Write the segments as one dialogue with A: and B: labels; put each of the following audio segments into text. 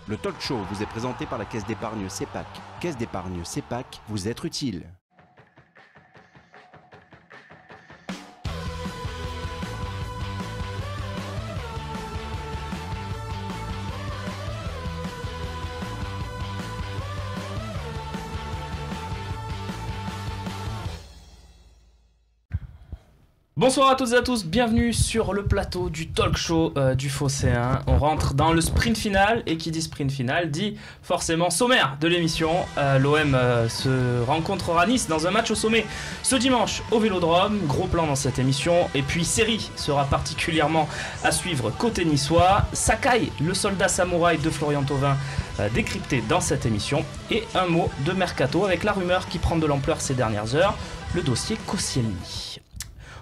A: Le talk show vous est présenté par la Caisse d'épargne CEPAC. Caisse d'épargne CEPAC, vous être utile.
B: Bonsoir à toutes et à tous, bienvenue sur le plateau du talk show du Phocéen. On rentre dans le sprint final, et qui dit sprint final dit forcément sommaire de l'émission. L'OM se rencontrera à Nice dans un match au sommet ce dimanche au Vélodrome. Gros plan dans cette émission, et puis série sera particulièrement à suivre côté niçois. Sakai, le soldat samouraï de Florian Thauvin, décrypté dans cette émission. Et un mot de mercato avec la rumeur qui prend de l'ampleur ces dernières heures, le dossier Koscielny.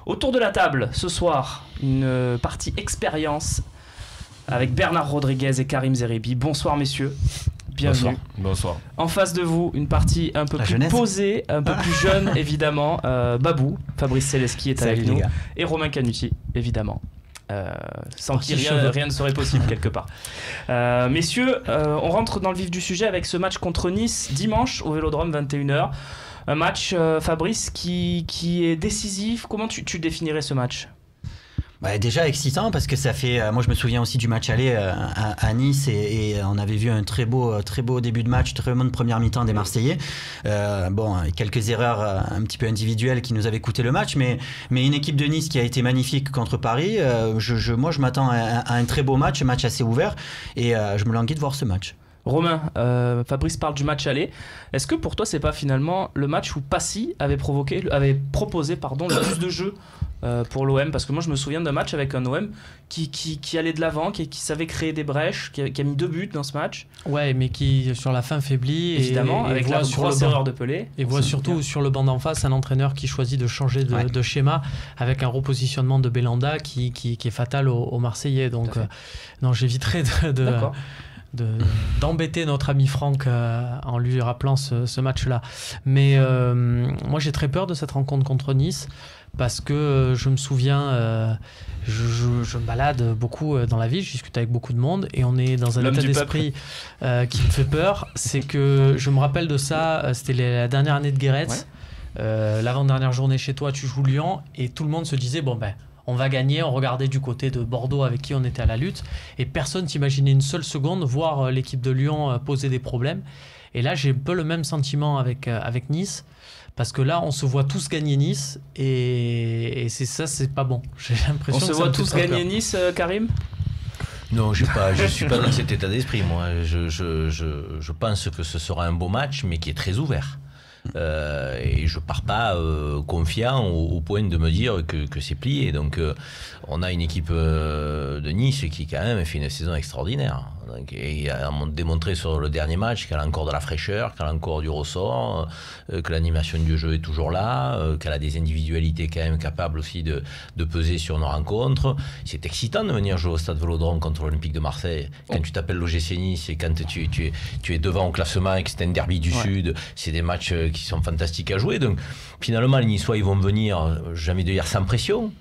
B: Autour de la table, ce soir, une partie expérience avec Bernard Rodriguez et Karim Zeribi. Bonsoir messieurs, bienvenue.
C: Bonsoir.
B: En face de vous, une partie un peu plus posée, un peu plus jeune évidemment. Babou, Fabrice Celeski est avec nous. Et Romain Canuti, évidemment. Sans qui rien ne serait possible quelque part. Messieurs, on rentre dans le vif du sujet avec ce match contre Nice, dimanche au Vélodrome, 21h. Un match, Fabrice, qui est décisif. Comment tu définirais ce match ?
D: Déjà excitant parce que ça fait. Moi, je me souviens aussi du match aller à Nice et on avait vu un très beau début de match, très bonne première mi-temps des Marseillais. Quelques erreurs un petit peu individuelles qui nous avaient coûté le match, mais une équipe de Nice qui a été magnifique contre Paris. Moi, je m'attends à un très beau match, un match assez ouvert, et je me languis de voir ce match.
B: Romain, Fabrice parle du match aller. Est-ce que pour toi, c'est pas finalement le match où Passy avait proposé le plus de jeu pour l'OM? Parce que moi, je me souviens d'un match avec un OM qui allait de l'avant, qui savait créer des brèches, qui a mis 2 buts dans ce match.
E: Ouais, mais qui sur la fin faiblit.
B: Évidemment, avec la grosse erreur de Pelé.
E: Et voit surtout sur le banc d'en face un entraîneur qui choisit de changer de schéma avec un repositionnement de Belhanda qui est fatal aux Marseillais. Donc, non, j'éviterai d'embêter notre ami Franck en lui rappelant ce match-là. Mais moi, j'ai très peur de cette rencontre contre Nice parce que je me souviens, je me balade beaucoup dans la ville, je discute avec beaucoup de monde et on est dans un état d'esprit qui me fait peur. C'est que je me rappelle de ça, c'était la dernière année de Guéret, l'avant-dernière journée chez toi, tu joues Lyon et tout le monde se disait on va gagner. On regardait du côté de Bordeaux avec qui on était à la lutte et personne s'imaginait une seule seconde voir l'équipe de Lyon poser des problèmes. Et là, j'ai un peu le même sentiment avec Nice parce que là, on se voit tous gagner Nice et c'est pas bon. J'ai l'impression
B: on se voit tous gagner Nice, Karim ?
F: Non, je suis pas dans cet état d'esprit. Moi, je pense que ce sera un beau match, mais qui est très ouvert. Et je pars pas confiant au point de me dire que c'est plié. Donc on a une équipe de Nice qui quand même fait une saison extraordinaire. Donc, et a démontré sur le dernier match qu'elle a encore de la fraîcheur, qu'elle a encore du ressort, que l'animation du jeu est toujours là, qu'elle a des individualités quand même capables aussi de peser sur nos rencontres. C'est excitant de venir jouer au Stade Vélodrome contre l'Olympique de Marseille. Quand tu t'appelles l'OGC Nice et quand tu es devant au classement et que c'est un derby du Sud, c'est des matchs qui sont fantastiques à jouer. Donc finalement, les Niçois, ils vont venir, jamais de dire sans pression.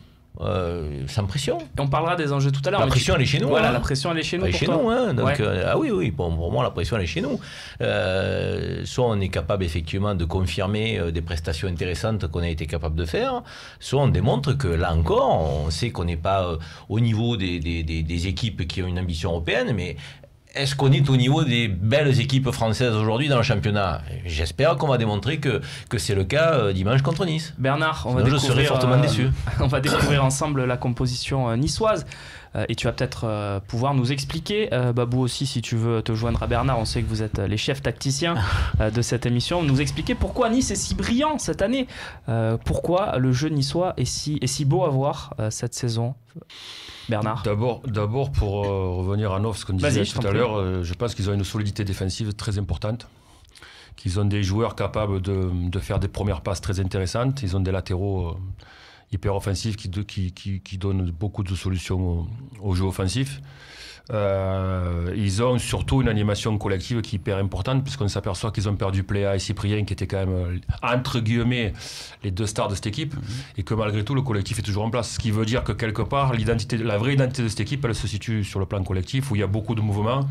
F: Sans pression.
B: On parlera des enjeux tout à l'heure.
F: La pression, elle est chez nous.
B: Voilà, la pression, elle est chez nous.
F: Elle est chez nous, hein. Donc, oui. Bon, pour moi, la pression, elle est chez nous. Soit on est capable, effectivement, de confirmer des prestations intéressantes qu'on a été capable de faire, soit on démontre que, là encore, on sait qu'on n'est pas au niveau des équipes qui ont une ambition européenne, mais est-ce qu'on est au niveau des belles équipes françaises aujourd'hui dans le championnat ? J'espère qu'on va démontrer que c'est le cas dimanche contre Nice.
B: Bernard,
F: je serai fortement déçu.
B: On va découvrir ensemble la composition niçoise. Et tu vas peut-être pouvoir nous expliquer, Babou aussi, si tu veux te joindre à Bernard, on sait que vous êtes les chefs tacticiens de cette émission, nous expliquer pourquoi Nice est si brillant cette année, pourquoi le jeu niçois est si beau à voir cette saison. Bernard.
C: D'abord pour revenir à ce qu'on disait tout à l'heure, je pense qu'ils ont une solidité défensive très importante, qu'ils ont des joueurs capables de faire des premières passes très intéressantes, ils ont des latéraux hyper offensifs qui donnent beaucoup de solutions au jeu offensif. Ils ont surtout une animation collective qui est hyper importante, puisqu'on s'aperçoit qu'ils ont perdu Pléa et Cyprien, qui étaient quand même entre guillemets les deux stars de cette équipe, et que malgré tout le collectif est toujours en place, ce qui veut dire que quelque part la vraie identité de cette équipe, elle se situe sur le plan collectif, où il y a beaucoup de mouvements,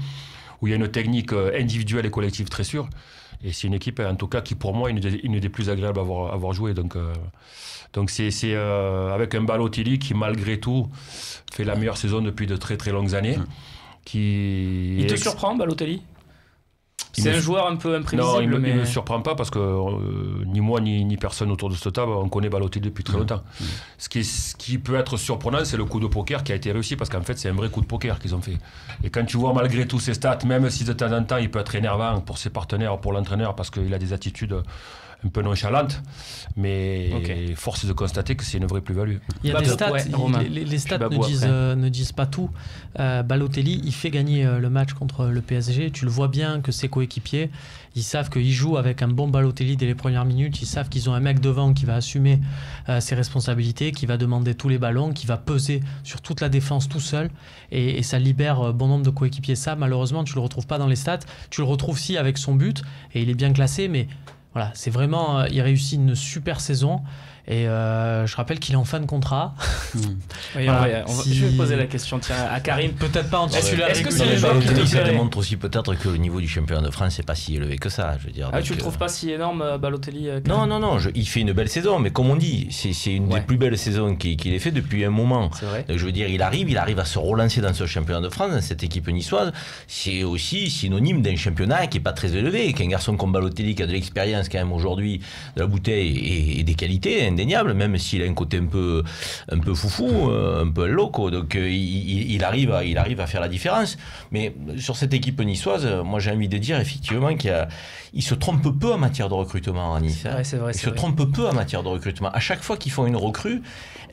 C: où il y a une technique individuelle et collective très sûre. Et c'est une équipe, en tout cas, qui pour moi est une des plus agréables à avoir joué. Donc c'est avec un Balotelli qui, malgré tout, fait la meilleure saison depuis de très très longues années.
B: Il te surprend, Balotelli? C'est un joueur un peu imprévisible.
C: Non, il ne me surprend pas parce que ni moi ni personne autour de cette table, on connaît Balotelli depuis très longtemps. Ce qui peut être surprenant, c'est le coup de poker qui a été réussi parce qu'en fait, c'est un vrai coup de poker qu'ils ont fait. Et quand tu vois malgré tous ses stats, même si de temps en temps, il peut être énervant pour ses partenaires, pour l'entraîneur, parce qu'il a des attitudes un peu nonchalantes, mais force est de constater que c'est une vraie plus-value.
E: Il y a des stats, les stats ne disent pas tout. Balotelli, il fait gagner le match contre le PSG. Tu le vois bien que ses coéquipiers, ils savent qu'ils jouent avec un bon Balotelli dès les premières minutes. Ils savent qu'ils ont un mec devant qui va assumer ses responsabilités, qui va demander tous les ballons, qui va peser sur toute la défense tout seul. Et ça libère bon nombre de coéquipiers. Ça, malheureusement, tu le retrouves pas dans les stats. Tu le retrouves si avec son but, et il est bien classé, mais voilà, c'est vraiment, il réussit une super saison. Et je rappelle qu'il est en fin de contrat.
B: Oui, voilà, je vais poser la question à Karim.
E: Peut-être pas en titulaire.
B: Est-ce que c'est le joueur qui te
F: ça
B: plairait?
F: démontre aussi peut-être que le niveau du championnat de France n'est pas si élevé que ça. Je veux dire,
B: tu le trouves pas si énorme, Balotelli?
F: Non, il fait une belle saison, mais comme on dit, c'est une des plus belles saisons qu'il ait fait depuis un moment.
B: C'est vrai.
F: Donc, je veux dire, il arrive à se relancer dans ce championnat de France, dans cette équipe niçoise. C'est aussi synonyme d'un championnat qui n'est pas très élevé, qu'un garçon comme Balotelli qui a de l'expérience quand même aujourd'hui, de la bouteille et des qualités indéniables, même s'il a un côté un peu foufou, un peu loco. Donc il arrive à faire la différence. Mais sur cette équipe niçoise, moi j'ai envie de dire effectivement qu'il se trompe peu en matière de recrutement à Nice.
B: C'est vrai.
F: Il se trompe peu en matière de recrutement. À chaque fois qu'ils font une recrue,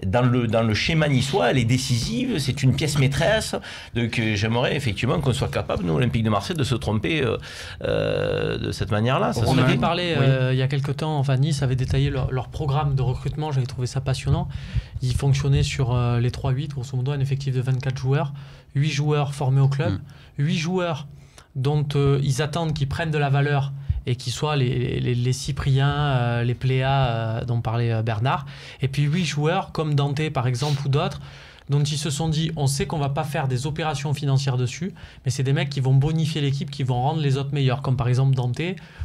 F: dans le schéma niçois, elle est décisive, c'est une pièce maîtresse. Donc j'aimerais effectivement qu'on soit capable, nous, Olympique de Marseille, de se tromper de cette manière-là.
E: On avait parlé il y a quelques temps, enfin Nice avait détaillé leur programme de recrutement, j'avais trouvé ça passionnant. Ils fonctionnaient sur les 3-8, grosso modo, un effectif de 24 joueurs, 8 joueurs formés au club, 8 joueurs dont ils attendent qu'ils prennent de la valeur et qui soient les Cypriens, les Pléa dont parlait Bernard, et puis 8 joueurs comme Dante par exemple ou d'autres dont ils se sont dit on sait qu'on va pas faire des opérations financières dessus, mais c'est des mecs qui vont bonifier l'équipe, qui vont rendre les autres meilleurs, comme par exemple Dante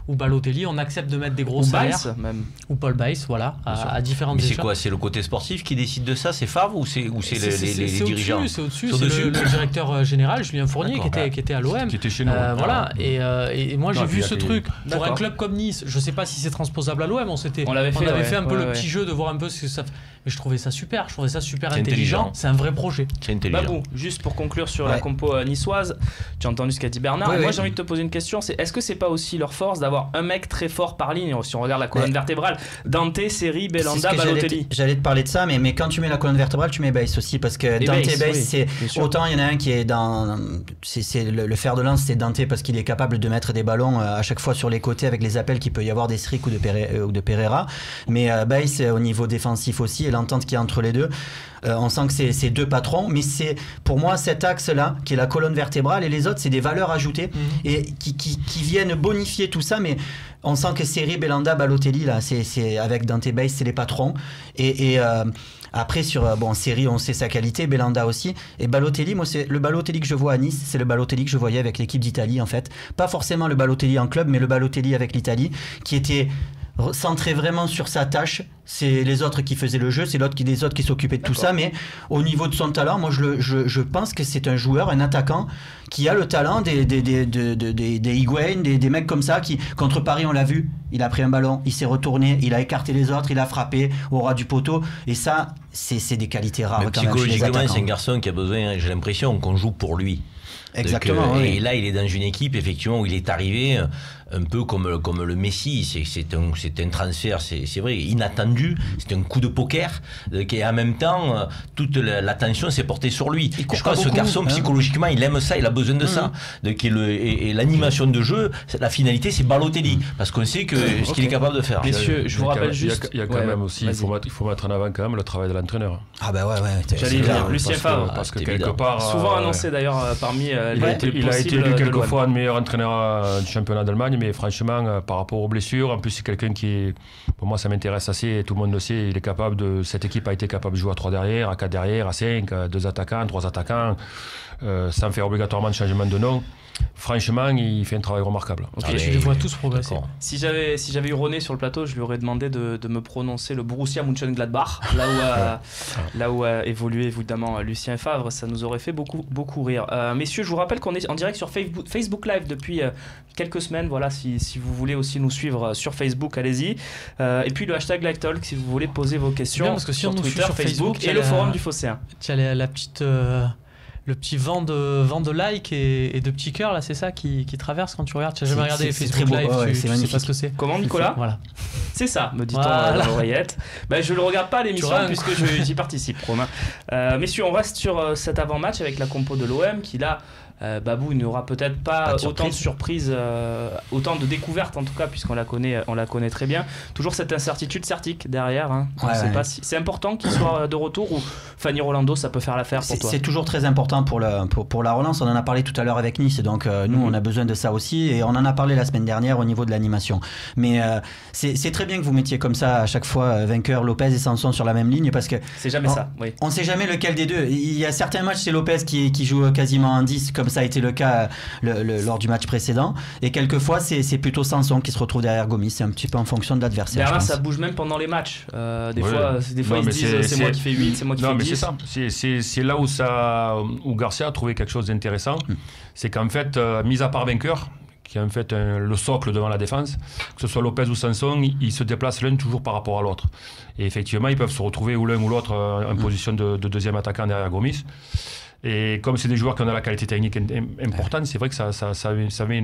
E: ou Balotelli. On accepte de mettre des gros salaires,
B: même.
E: Ou Paul Baïs, voilà, à différentes échelles.
F: Mais c'est quoi? C'est le côté sportif qui décide de ça? C'est Favre ou c'est les dirigeants?
E: C'est au-dessus, c'est le directeur général Julien Fournier qui était à l'OM,
C: qui était chez nous.
E: voilà. Et moi j'ai vu ce truc pour un club comme Nice. Je sais pas si c'est transposable à l'OM. On avait fait un peu le petit jeu de voir un peu ce que ça. Mais je trouvais ça super. Intelligent. C'est un vrai projet.
F: C'est intelligent.
B: Babou, juste pour conclure sur la compo niçoise, tu as entendu ce qu'a dit Bernard. Moi j'ai envie de te poser une question, est-ce que c'est pas aussi leur force d'avoir un mec très fort par ligne? Si on regarde la colonne vertébrale, Dante, Seri, Belhanda, Balotelli.
D: J'allais te parler de ça, mais quand tu mets la colonne vertébrale, tu mets Baïs aussi, parce que Dante et Baïs, c'est autant il y en a un qui est dans, c'est le fer de lance, c'est Dante parce qu'il est capable de mettre des ballons à chaque fois sur les côtés avec les appels qu'il peut y avoir des Strick ou de Pereira, mais Baïs au niveau défensif aussi, et l'entente qu'il y a entre les deux. On sent que c'est deux patrons, mais c'est pour moi cet axe-là qui est la colonne vertébrale, et les autres c'est des valeurs ajoutées et qui viennent bonifier tout ça. Mais on sent que Seri, Belhanda, Balotelli là, c'est avec Dante, Baïs, c'est les patrons. Et après sur Seri, on sait sa qualité, Belhanda aussi, et Balotelli, moi c'est le Balotelli que je vois à Nice, c'est le Balotelli que je voyais avec l'équipe d'Italie en fait. Pas forcément le Balotelli en club, mais le Balotelli avec l'Italie, qui était centré vraiment sur sa tâche. C'est les autres qui faisaient le jeu, c'est les autres qui s'occupaient de tout ça, mais au niveau de son talent, moi je pense que c'est un joueur, un attaquant qui a le talent des Higuain, des mecs comme ça qui, contre Paris on l'a vu, il a pris un ballon, il s'est retourné, il a écarté les autres, il a frappé au ras du poteau, et ça c'est des qualités rares.
F: Mais
D: quand même chez les
F: psychologiquement
D: attaquants.
F: c'est un garçon qui a besoin, j'ai l'impression qu'on joue pour lui.
D: Exactement.
F: Donc, et là, il est dans une équipe effectivement où il est arrivé un peu comme le Messi. C'est un transfert, c'est vrai, inattendu. C'est un coup de poker. Et en même temps, toute l'attention s'est portée sur lui. Je crois que ce garçon, psychologiquement, il aime ça, il a besoin de ça. Donc, et l'animation de jeu, la finalité, c'est Balotelli. Parce qu'on sait ce qu'il est capable de faire.
B: Messieurs, je vous rappelle juste.
C: Il y a quand même aussi, il faut mettre en avant quand même le travail de l'entraîneur.
D: Ah bah ouais.
B: J'allais dire Lucien Favre.
C: Parce que quelque part.
B: Souvent annoncé d'ailleurs parmi
C: il a été élu quelquefois le meilleur entraîneur du championnat d'Allemagne. Champagne, mais franchement, par rapport aux blessures, en plus c'est quelqu'un qui, pour moi ça m'intéresse assez, tout le monde le sait, il est capable cette équipe a été capable de jouer à 3 derrière, à 4 derrière, à 5, à 2 attaquants, 3 attaquants, sans faire obligatoirement de changement de nom. Franchement, il fait un travail remarquable.
E: Okay. Tu les vois tous progresser.
B: Si j'avais eu René sur le plateau, je lui aurais demandé de me prononcer le Borussia Mönchengladbach, là où a évolué évidemment Lucien Favre. Ça nous aurait fait beaucoup rire. Messieurs, je vous rappelle qu'on est en direct sur Facebook Live depuis quelques semaines. Voilà, si vous voulez aussi nous suivre sur Facebook, allez-y. Et puis le hashtag LiveTalk si vous voulez poser vos questions
E: parce que si
B: sur
E: on nous
B: Twitter,
E: suit sur
B: Facebook et le forum du Phocéen.
E: Tu as la petite... le petit vent de like et de petits cœurs là, c'est ça qui traverse quand tu regardes. Tu n'as jamais regardé les Facebook Live, tu sais pas ce que c'est.
B: Comment, Nicolas?
E: Voilà.
B: C'est ça, me dit-on dans l'oreillette. Je ne le regarde pas à l'émission puisque j'y participe, Romain. Messieurs, on reste sur cet avant-match avec la compo de l'OM qui là, Babou, il n'y aura peut-être pas autant de surprises, autant de découvertes en tout cas, puisqu'on la connaît très bien. Toujours cette incertitude certique derrière. Hein. Pas si... C'est important qu'il soit de retour ou Fanny Rolando, ça peut faire l'affaire pour toi?
D: C'est toujours très important pour la relance. On en a parlé tout à l'heure avec Nice, donc nous on a besoin de ça aussi, et on en a parlé la semaine dernière au niveau de l'animation. Mais c'est très bien que vous mettiez comme ça à chaque fois vainqueur, Lopez et Sanson sur la même ligne, parce que
B: c'est jamais ça. Oui.
D: On ne sait jamais lequel des deux. Il y a certains matchs, c'est Lopez qui joue quasiment en 10, comme ça a été le cas lors du match précédent, et quelquefois c'est plutôt Sanson qui se retrouve derrière Gomis. C'est un petit peu en fonction de l'adversaire.
B: Derrière, ça bouge même pendant les matchs. Des fois ils se disent c'est moi qui fais 8, c'est moi qui fais 10.
C: C'est ça. C'est là où Garcia a trouvé quelque chose d'intéressant. C'est qu'en fait, mis à part vainqueur, qui est en fait le socle devant la défense, que ce soit Lopez ou Sanson, ils se déplacent l'un toujours par rapport à l'autre. Et effectivement, ils peuvent se retrouver ou l'un ou l'autre en position de deuxième attaquant derrière Gomis. Et comme c'est des joueurs qui ont la qualité technique importante, c'est vrai que ça met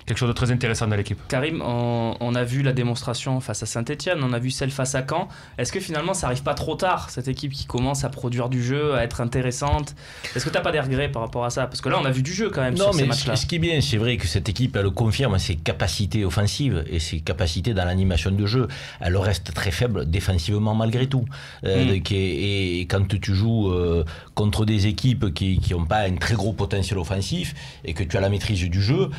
C: quelque chose de très intéressant dans l'équipe.
B: Karim, on a vu la démonstration face à Saint-Etienne, on a vu celle face à Caen. Est-ce que finalement ça arrive pas trop tard, cette équipe qui commence à produire du jeu, à être intéressante? Est-ce que tu n'as pas des regrets par rapport à ça? Parce que là on a vu du jeu quand même sur ces matchs-là.
F: Ce qui est bien, c'est vrai que cette équipe elle confirme ses capacités offensives et ses capacités dans l'animation de jeu. Elle reste très faible défensivement malgré tout. Et quand tu joues contre des équipes qui n'ont pas un très gros potentiel offensif et que tu as la maîtrise du jeu,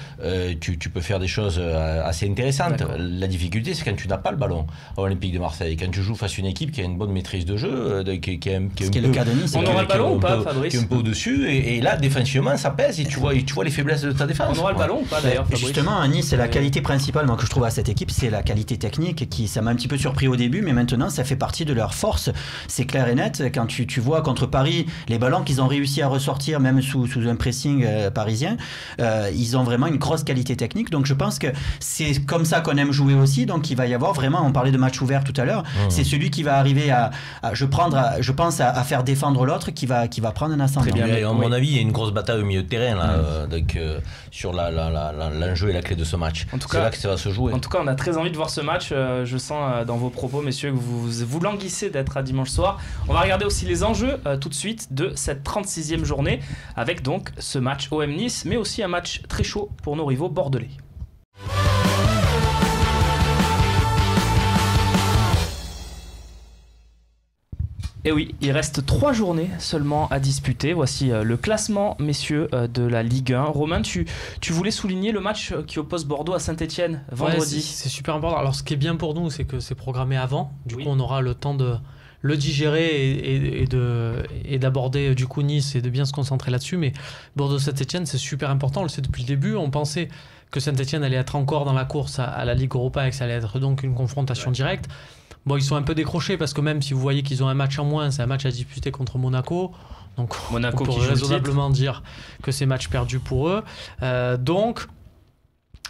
F: tu peux faire des choses assez intéressantes. La difficulté, c'est quand tu n'as pas le ballon à Olympique de Marseille. Quand tu joues face à une équipe qui a une bonne maîtrise de jeu, qui est le cas de Nice,
B: on aura le ballon ou pas, Fabrice?
F: Qui est un peu au-dessus, et là, défensivement, ça pèse et tu vois les faiblesses de ta défense.
B: On aura le ballon ou pas d'ailleurs, Fabrice?
D: Justement, à Nice, c'est la qualité principale moi, que je trouve à cette équipe, c'est la qualité technique qui, ça m'a un petit peu surpris au début, mais maintenant, ça fait partie de leur force. C'est clair et net. Quand tu vois contre Paris, les ballons qu'ils ont réussi à ressortir, même sous un pressing parisien, ils ont vraiment une grosse qualité technique. Donc je pense que c'est comme ça qu'on aime jouer aussi. Donc il va y avoir vraiment, on parlait de match ouvert tout à l'heure, c'est celui qui va arriver je pense à faire défendre l'autre qui va prendre un ascendant.
F: Très bien, à mon avis, il y a une grosse bataille au milieu de terrain là, donc, sur l'enjeu et la clé de ce match. C'est là que ça va se jouer.
B: En tout cas, on a très envie de voir ce match. Je sens dans vos propos, messieurs, que vous languissez d'être à dimanche soir. On va regarder aussi les enjeux tout de suite de cette 36e journée, avec donc ce match OM Nice, mais aussi un match très chaud pour nos rivaux bordelais. Et oui, il reste 3 journées seulement à disputer. Voici le classement, messieurs, de la Ligue 1. Romain, tu voulais souligner le match qui oppose Bordeaux à Saint-Etienne vendredi.
E: Ouais, c'est super important. Alors, ce qui est bien pour nous, c'est que c'est programmé avant. Du coup, on aura le temps de le digérer et d'aborder du coup Nice et de bien se concentrer là-dessus. Mais Bordeaux-Saint-Etienne, c'est super important. On le sait depuis le début. On pensait que Saint-Etienne allait être encore dans la course à la Ligue Europa et que ça allait être donc une confrontation directe. Bon, ils sont un peu décrochés parce que même si vous voyez qu'ils ont un match en moins, c'est un match à disputer contre Monaco. Donc
B: Monaco
E: on peut raisonnablement dire que c'est match perdu pour eux. Donc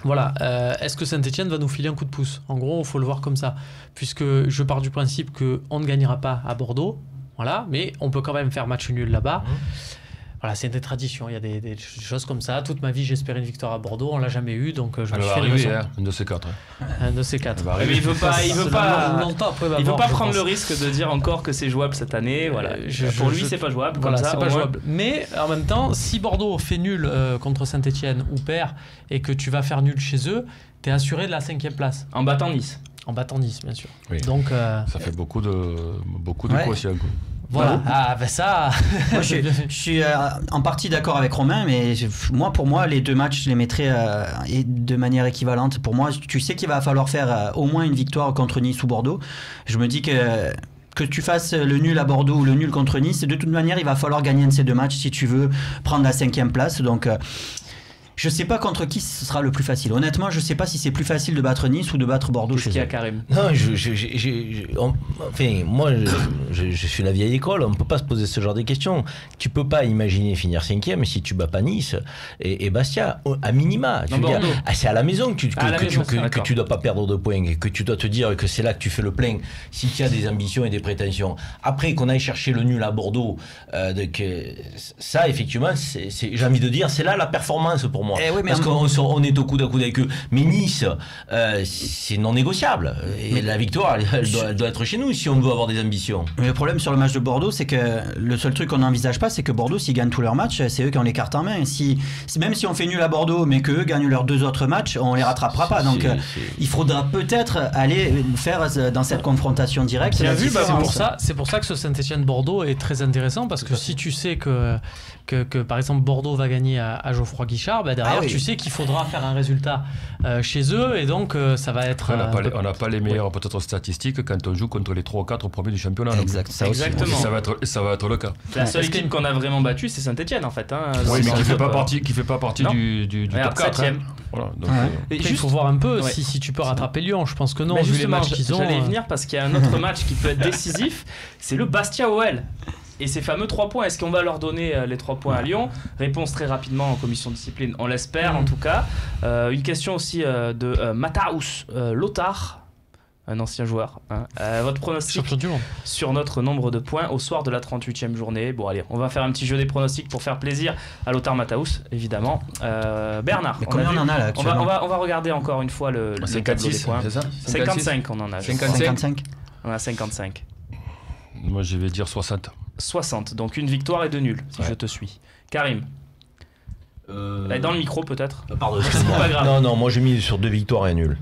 E: voilà, est-ce que Saint-Etienne va nous filer un coup de pouce? En gros, il faut le voir comme ça. Puisque je pars du principe qu'on ne gagnera pas à Bordeaux, voilà, mais on peut quand même faire match nul là-bas. Voilà, c'est des traditions, il y a des choses comme ça. Toute ma vie, j'espérais une victoire à Bordeaux, on l'a jamais eu, donc je me suis fait une raison.
C: Un de ces quatre.
E: Un de ces quatre.
B: Mais il veut pas prendre le risque de dire encore que c'est jouable cette année. Voilà. Pour lui, c'est pas jouable.
E: Voilà,
B: comme ça,
E: c'est pas jouable. Mais en même temps, si Bordeaux fait nul contre Saint-Etienne ou perd et que tu vas faire nul chez eux, t'es assuré de la 5e place.
B: En battant Nice.
E: En battant Nice, bien sûr.
C: Oui.
E: Donc,
C: ça fait beaucoup de quotient.
E: Voilà, ça.
D: Moi, je suis en partie d'accord avec Romain, mais pour moi, les deux matchs, je les mettrais de manière équivalente. Pour moi, tu sais qu'il va falloir faire au moins une victoire contre Nice ou Bordeaux. Je me dis que tu fasses le nul à Bordeaux ou le nul contre Nice, de toute manière, il va falloir gagner un de ces deux matchs si tu veux prendre la 5e place. Donc, je sais pas contre qui ce sera le plus facile. Honnêtement, je sais pas si c'est plus facile de battre Nice ou de battre Bordeaux.
B: Qu'est-ce qu'il y a, Karim?
F: Non, moi, je suis la vieille école. On ne peut pas se poser ce genre de questions. Tu peux pas imaginer finir 5e si tu bats pas Nice et Bastia, à minima. C'est à la maison que tu dois pas perdre de points, que tu dois te dire que c'est là que tu fais le plein si tu as des ambitions et des prétentions. Après, qu'on aille chercher le nul à Bordeaux, ça, effectivement, j'ai envie de dire, c'est là la performance pour moi. Oui, parce qu'on est au coude à coude avec eux. Mais Nice, c'est non négociable. Et la victoire, elle doit être chez nous si on veut avoir des ambitions.
D: Mais le problème sur le match de Bordeaux, c'est que le seul truc qu'on n'envisage pas, c'est que Bordeaux, s'ils gagnent tous leurs matchs, c'est eux qui ont les cartes en main. Même si on fait nul à Bordeaux, mais qu'eux gagnent leurs 2 autres matchs, on les rattrapera pas. Donc il faudra peut-être aller faire dans cette confrontation directe.
E: C'est pour ça que ce Saint-Etienne-Bordeaux est très intéressant, parce que si tu sais que par exemple Bordeaux va gagner à Geoffroy Guichard, derrière tu sais qu'il faudra faire un résultat chez eux, et donc ça va être...
C: On n'a pas les meilleures peut-être statistiques quand on joue contre les 3 ou 4 premiers du championnat.
B: Exactement.
C: Ça va être le cas.
B: La seule équipe qu'on a vraiment battue, c'est Saint-Etienne en fait.
C: Oui, mais qui ne fait pas partie du top 4.
B: Voilà,
E: donc, il faut voir un peu si tu peux rattraper Lyon. Je pense que non, vu les matchs qu'ils ont.
B: J'allais y venir parce qu'il y a un autre match qui peut être décisif, c'est le Bastia-OL. Et ces fameux 3 points, est-ce qu'on va leur donner les 3 points à Lyon? Réponse très rapidement en commission de discipline, on l'espère en tout cas. Une question aussi de Matthäus Lothar, un ancien joueur. Votre pronostic sur notre nombre de points au soir de la 38e journée? Bon allez, on va faire un petit jeu des pronostics pour faire plaisir à Lothar Matthäus, évidemment. Bernard,
D: combien on en a là
B: on va regarder encore une fois le tableau des points. 55 on en a.
D: 55
B: On a 55.
C: Moi je vais dire 60.
B: 60, donc une victoire et 2 nuls, si je te suis. Karim, dans le micro peut-être.
F: Pardon, excuse-moi. Pas grave. Non, moi je mise sur 2 victoires et un nul.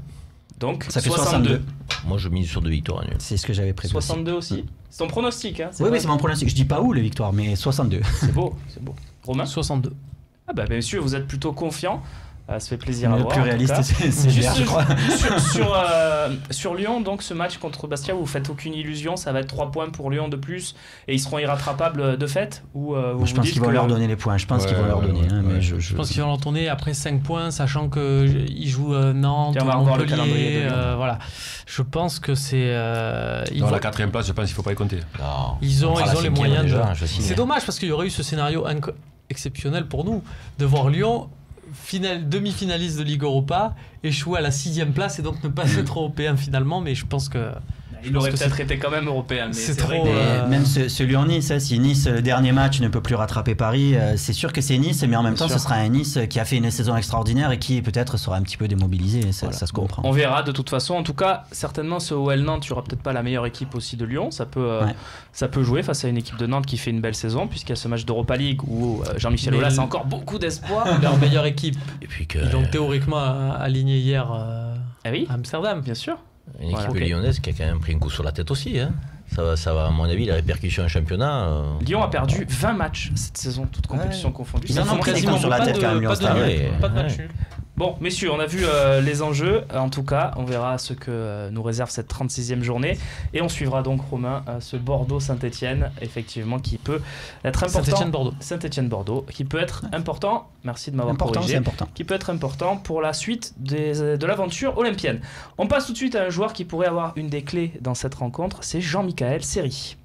B: Donc
D: ça fait 62.
F: Moi je mise sur 2 victoires et un nul.
D: C'est ce que j'avais prévu.
B: 62 aussi. C'est ton pronostic, hein?
D: Oui, c'est mon pronostic. Je dis pas où les victoires, mais 62.
B: C'est beau. Romain?
E: 62.
B: Ah bah messieurs, vous êtes plutôt confiants. Ça fait plaisir à voir.
D: Le plus réaliste, c'est je crois.
B: Sur Lyon, donc ce match contre Bastia, vous faites aucune illusion, ça va être 3 points pour Lyon de plus et ils seront irrattrapables de fait, ou
D: je pense qu'ils vont leur donner les points. Je pense qu'ils vont leur donner. Mais je pense
E: qu'ils vont leur donner après 5 points, sachant qu'ils jouent Nantes, Montpellier. Voilà. Je pense que c'est.
C: Dans la 4e place, je pense qu'il ne faut pas y compter.
E: Non. Ils ont les moyens déjà. C'est dommage parce qu'il y aurait eu ce scénario exceptionnel pour nous de voir Lyon demi-finaliste de Ligue Europa, échouer à la 6e place et donc ne pas être européen finalement, mais je pense que...
B: Il aurait peut-être été quand même européen. Mais
E: c'est trop.
D: Même celui en Nice, si Nice, le dernier match, ne peut plus rattraper Paris, c'est sûr que c'est Nice, mais en même temps, ce sera un Nice qui a fait une saison extraordinaire et qui peut-être sera un petit peu démobilisé. Ça se comprend.
B: On verra de toute façon. En tout cas, certainement, ce OL Nantes, tu n'auras peut-être pas la meilleure équipe aussi de Lyon. Ça peut jouer face à une équipe de Nantes qui fait une belle saison, puisqu'il y a ce match d'Europa League où Jean-Michel Aulas a encore beaucoup d'espoir.
E: Leur meilleure équipe. Et puis ils ont théoriquement aligné hier à Amsterdam,
B: bien sûr.
F: Une équipe lyonnaise qui a quand même pris un coup sur la tête aussi. Ça va, à mon avis, les répercussions en championnat.
B: Lyon a perdu 20 matchs cette saison, toutes compétitions confondues.
D: Ils en ont quasiment sur la tête quand même.
E: Pas de match nul.
B: Bon, messieurs, on a vu les enjeux. En tout cas, on verra ce que nous réserve cette 36e journée. Et on suivra donc, Romain, ce Bordeaux-Saint-Etienne, effectivement, qui peut être important. Saint-Etienne-Bordeaux, qui peut être important. Merci de m'avoir corrigé. Qui peut être important pour la suite de l'aventure olympienne. On passe tout de suite à un joueur qui pourrait avoir une des clés dans cette rencontre. C'est Jean-Michaël Seri.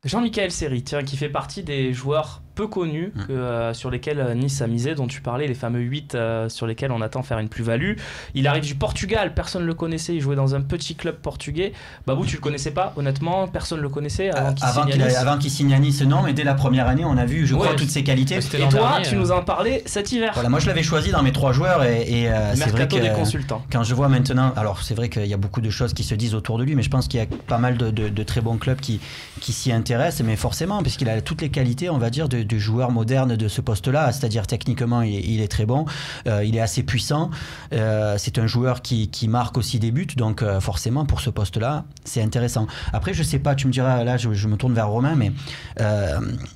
B: Jean-Michaël Seri, qui fait partie des joueurs peu connus sur lesquels Nice a misé, dont tu parlais, les fameux 8 sur lesquels on attend faire une plus-value. Il arrive du Portugal, personne ne le connaissait, il jouait dans un petit club portugais. Babou, tu le connaissais pas, honnêtement, personne ne le connaissait
D: avant qu'il signe à Nice, non, mais dès la première année, on a vu, je crois, toutes ses qualités.
B: Et toi, tu nous en parlais cet hiver.
D: Voilà, moi je l'avais choisi dans mes 3 joueurs et c'est vrai que
B: des consultants.
D: Quand je vois maintenant, alors c'est vrai qu'il y a beaucoup de choses qui se disent autour de lui, mais je pense qu'il y a pas mal de très bons clubs qui s'y intéressent, mais forcément, puisqu'il a toutes les qualités, on va dire, de joueur moderne de ce poste-là, c'est-à-dire techniquement il est très bon, il est assez puissant, c'est un joueur qui marque aussi des buts, donc forcément pour ce poste-là c'est intéressant. Après je sais pas, tu me diras, là je me tourne vers Romain, mais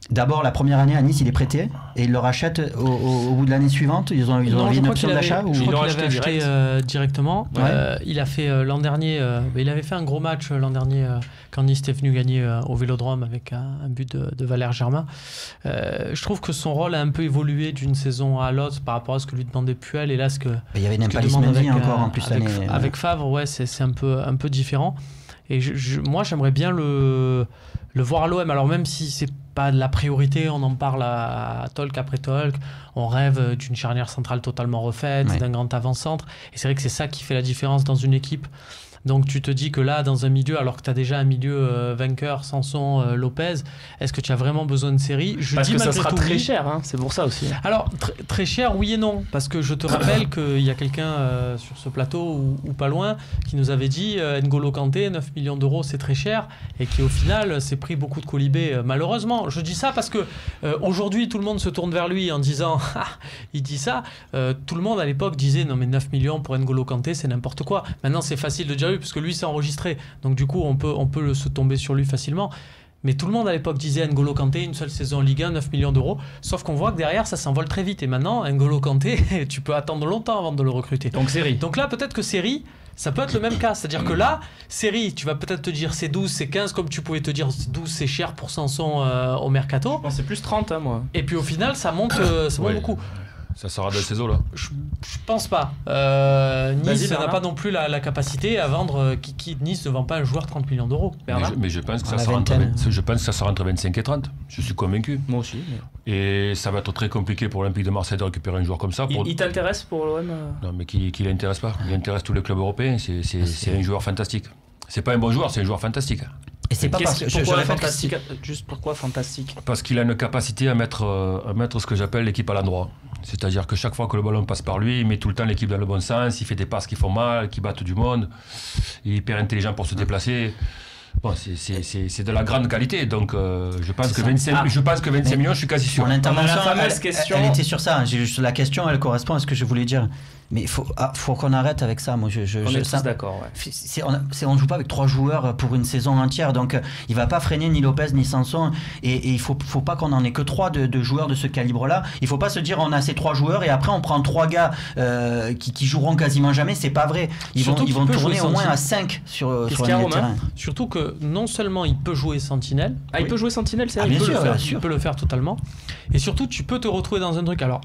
D: d'abord la première année à Nice il est prêté et il le rachète au bout de l'année suivante, ils ont envie une option d'achat ou...
E: Je crois qu'il avait acheté directement.
D: Ouais.
E: Il a fait l'an dernier, il avait fait un gros match l'an dernier quand Nice était venu gagner au Vélodrome avec un but de Valère Germain. Je trouve que son rôle a un peu évolué d'une saison à l'autre par rapport à ce que lui demandait Puel, et là il y avait
D: Nampalys Mendy encore en plus
E: avec Favre, ouais, c'est un peu différent. Et moi j'aimerais bien le voir à l'OM. Alors même si c'est pas de la priorité, on en parle à talk après talk, on rêve d'une charnière centrale totalement refaite, d'un grand avant-centre, et c'est vrai que c'est ça qui fait la différence dans une équipe. Donc tu te dis que là, dans un milieu, alors que tu as déjà un milieu vainqueur, Sanson, Lopez, est-ce que tu as vraiment besoin de série?
B: Parce que ça sera très cher, hein, c'est pour ça aussi.
E: Alors, très cher, oui et non. Parce que je te rappelle qu'il y a quelqu'un sur ce plateau, ou pas loin, qui nous avait dit N'Golo Kanté, 9 millions d'euros, c'est très cher. Et qui, au final, s'est pris beaucoup de colibés, malheureusement. Je dis ça parce que aujourd'hui, tout le monde se tourne vers lui en disant il dit ça. Tout le monde, à l'époque, disait non, mais 9 millions pour N'Golo Kanté, c'est n'importe quoi. Maintenant, c'est facile de dire parce que lui c'est enregistré, donc du coup on peut se tomber sur lui facilement, mais tout le monde à l'époque disait N'Golo Kanté, une seule saison en Ligue 1, 9 millions d'euros, sauf qu'on voit que derrière ça s'envole très vite, et maintenant N'Golo Kanté tu peux attendre longtemps avant de le recruter. Donc là peut-être que Série ça peut être le même cas, c'est-à-dire que là Série tu vas peut-être te dire c'est 12, c'est 15, comme tu pouvais te dire 12 c'est cher pour Sanson au Mercato.
B: Je pensais plus 30 hein, moi.
E: Et puis au final ça monte beaucoup.
C: Ça sera de la saison là.
E: Je pense pas. Nice n'a pas non plus la capacité à vendre. Nice ne vend pas un joueur 30 millions d'euros.
C: Mais je pense que ça sera entre 25 et 30. Je suis convaincu.
B: Moi aussi. Mais...
C: Et ça va être très compliqué pour l'Olympique de Marseille de récupérer un joueur comme ça.
B: Il t'intéresse pour l'OM?
C: Non, mais qui l'intéresse pas. Il intéresse tous les clubs européens. C'est un joueur fantastique. C'est pas un bon joueur, c'est un joueur fantastique.
D: Et c'est pas parce que
B: pourquoi fantastique? Juste pourquoi fantastique?
C: Parce qu'il a une capacité à mettre ce que j'appelle l'équipe à l'endroit. C'est-à-dire que chaque fois que le ballon passe par lui, il met tout le temps l'équipe dans le bon sens, il fait des passes qui font mal, qui battent du monde, il est hyper intelligent pour se déplacer. Bon, c'est de la grande qualité, donc je pense que 25 millions, je suis quasi sûr.
D: Mon intervention,
B: elle
D: était sur ça. La question, elle correspond à ce que je voulais dire. Mais il faut qu'on arrête avec ça. Moi,
B: on est tous d'accord. Ouais.
D: On ne joue pas avec 3 joueurs pour une saison entière, donc il ne va pas freiner ni Lopez ni Sanson. Et il ne faut pas qu'on en ait que 3 de joueurs de ce calibre-là. Il ne faut pas se dire on a ces 3 joueurs et après on prend 3 gars qui joueront quasiment jamais. C'est pas vrai. Ils vont tourner au moins à 5 sur le terrain.
E: Surtout que non seulement il peut jouer sentinelle.
B: Il peut jouer sentinelle, c'est vrai.
E: Il peut le faire totalement. Et surtout, tu peux te retrouver dans un truc. Alors,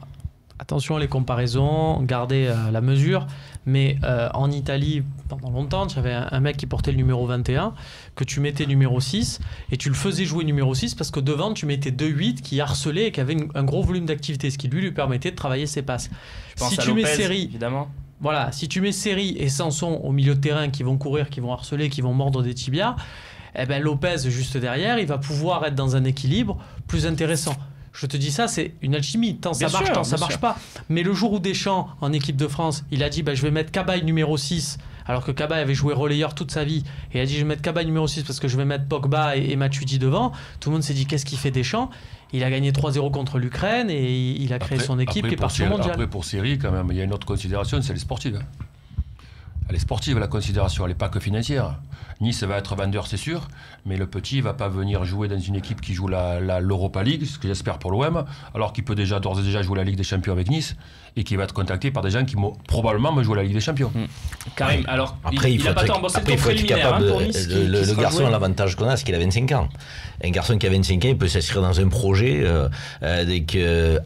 E: attention les comparaisons, gardez la mesure, mais en Italie, pendant longtemps, tu avais un mec qui portait le numéro 21, que tu mettais numéro 6, et tu le faisais jouer numéro 6 parce que devant, tu mettais 2-8 qui harcelait et qui avait un gros volume d'activité, ce qui lui permettait de travailler ses passes.
B: Si tu mets Série, évidemment.
E: Voilà, si tu mets Série et Sanson au milieu de terrain qui vont courir, qui vont harceler, qui vont mordre des tibias, eh ben Lopez juste derrière, il va pouvoir être dans un équilibre plus intéressant. Je te dis ça, c'est une alchimie. Tant ça marche, tant ça marche pas. Mais le jour où Deschamps, en équipe de France, il a dit je vais mettre Cabaye numéro 6, alors que Cabaye avait joué relayeur toute sa vie, et il a dit je vais mettre Cabaye numéro 6 parce que je vais mettre Pogba et Matuidi devant. Tout le monde s'est dit qu'est-ce qu'il fait Deschamps? Il a gagné 3-0 contre l'Ukraine et il a créé son équipe qui est partie au mondial.
C: Après, pour Série, quand même, il y a une autre considération, c'est les sportives. Elle est sportive, la considération, elle n'est pas que financière. Nice va être vendeur, c'est sûr, mais le petit ne va pas venir jouer dans une équipe qui joue l'Europa League, ce que j'espère pour l'OM, alors qu'il peut d'ores et déjà jouer la Ligue des Champions avec Nice, et qui va être contacté par des gens qui probablement me jouer la Ligue des Champions.
B: Karim, alors,
F: après, il faut être capable. Le garçon a l'avantage qu'on a, c'est qu'il a 25 ans. Un garçon qui a 25 ans, il peut s'inscrire dans un projet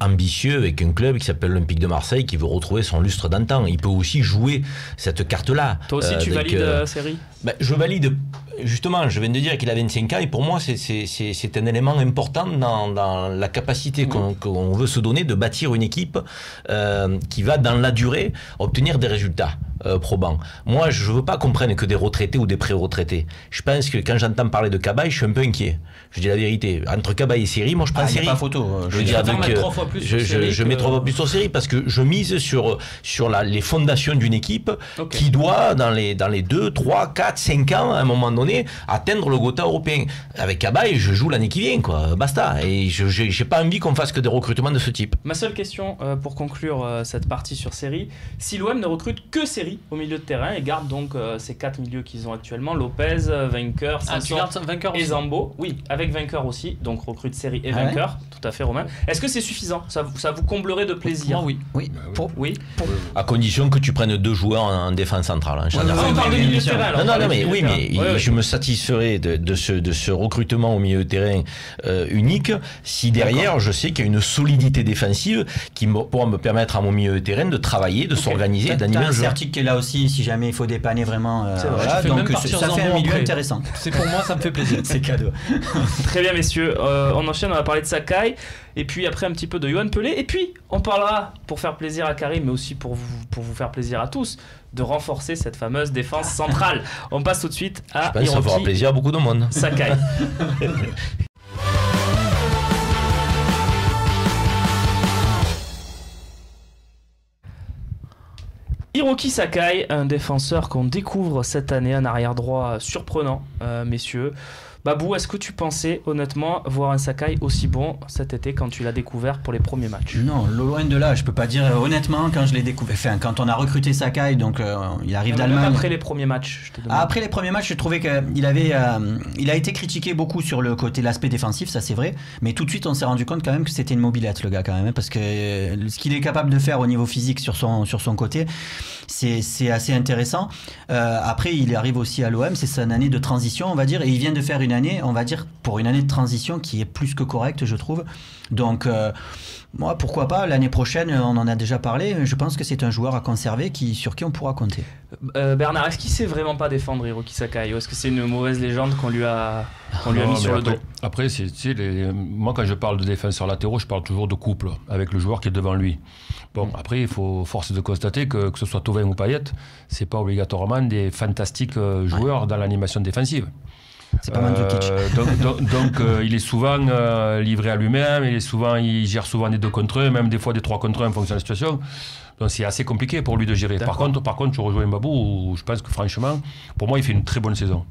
F: ambitieux avec un club qui s'appelle l'Olympique de Marseille, qui veut retrouver son lustre d'antan. Il peut aussi jouer cette carte-là.
B: Toi aussi, tu valides Série?
F: Je valide. Justement, je viens de dire qu'il a 25 ans et pour moi, c'est un élément important dans la capacité qu'on veut se donner de bâtir une équipe qui va, dans la durée, obtenir des résultats probants. Moi, je ne veux pas qu'on prenne que des retraités ou des pré-retraités. Je pense que quand j'entends parler de Cabaye, je suis un peu inquiet. Je dis la vérité. Entre Cabaye et Série, moi, je prends Série.
D: Il n'y a pas photo.
F: Je mets 3 fois plus sur Série parce que je mise sur les fondations d'une équipe qui doit, dans les 2, 3, 4, 5 ans, à un moment donné, donné, atteindre le quota européen. Avec Cabaye, je joue l'année qui vient, quoi. Basta. Et je n'ai pas envie qu'on fasse que des recrutements de ce type.
B: Ma seule question pour conclure cette partie sur Seri, si l'OM ne recrute que Seri au milieu de terrain et garde donc ces 4 milieux qu'ils ont actuellement, Lopez, Vainqueur, Sanson et Zambo, oui, avec Vainqueur aussi, donc recrute Seri et Vainqueur, tout à fait Romain. Est-ce que c'est suffisant? Ça vous comblerait de plaisir?
E: Oui.
F: À condition que tu prennes 2 joueurs en défense centrale.
B: On parle de milieu de terrain.
F: Mais je me satisferais de ce recrutement au milieu de terrain unique si derrière je sais qu'il y a une solidité défensive qui pourra me permettre à mon milieu de terrain de travailler, de s'organiser, d'animer le jeu.
D: Certic qui est là aussi si jamais il faut dépanner vraiment.
E: Voilà, donc
D: ça fait un milieu intéressant.
E: C'est pour moi, ça me fait plaisir.
D: C'est cadeau.
B: Très bien messieurs, on enchaîne, on va parler de Sakai et puis après un petit peu de Yohan Pelé et puis on parlera pour faire plaisir à Karim mais aussi pour vous faire plaisir à tous de renforcer cette fameuse défense centrale. On passe tout de suite à
F: Hiroki. Ça fera plaisir à beaucoup de monde.
B: Sakai. Hiroki Sakai, un défenseur qu'on découvre cette année, un arrière droit surprenant, messieurs. Babou, est-ce que tu pensais honnêtement voir un Sakai aussi bon cet été quand tu l'as découvert pour les premiers matchs?
D: Non, loin de là, je peux pas dire honnêtement quand je l'ai découvert. Enfin, quand on a recruté Sakai, donc il arrive d'Allemagne.
B: Même après les premiers matchs, je te demande.
D: Après les premiers matchs, je trouvais qu'il avait, il a été critiqué beaucoup sur le côté, l'aspect défensif, ça c'est vrai. Mais tout de suite, on s'est rendu compte quand même que c'était une mobilette le gars quand même, parce que ce qu'il est capable de faire au niveau physique sur son côté, c'est assez intéressant. Après, il arrive aussi à l'OM, c'est son année de transition, on va dire, et il vient de faire une année, on va dire, pour une année de transition qui est plus que correcte, je trouve. Donc, moi, pourquoi pas, l'année prochaine, on en a déjà parlé, je pense que c'est un joueur à conserver sur qui on pourra compter.
B: Bernard, est-ce qu'il sait vraiment pas défendre Hiroki Sakai, ou est-ce que c'est une mauvaise légende qu'on lui a mis sur le dos?
C: Après, moi, quand je parle de défenseurs latéraux, je parle toujours de couple avec le joueur qui est devant lui. Bon, après, il faut force de constater que ce soit Thauvin ou Payet, c'est pas obligatoirement des fantastiques joueurs dans l'animation défensive.
D: C'est pas Mandzukic.
C: Donc il est souvent livré à lui-même, il gère souvent des 2 contre 1, même des fois des 3 contre 1 en fonction de la situation. Donc c'est assez compliqué pour lui de gérer. Par contre, je rejoins Babou, où je pense que franchement, pour moi, il fait une très bonne saison.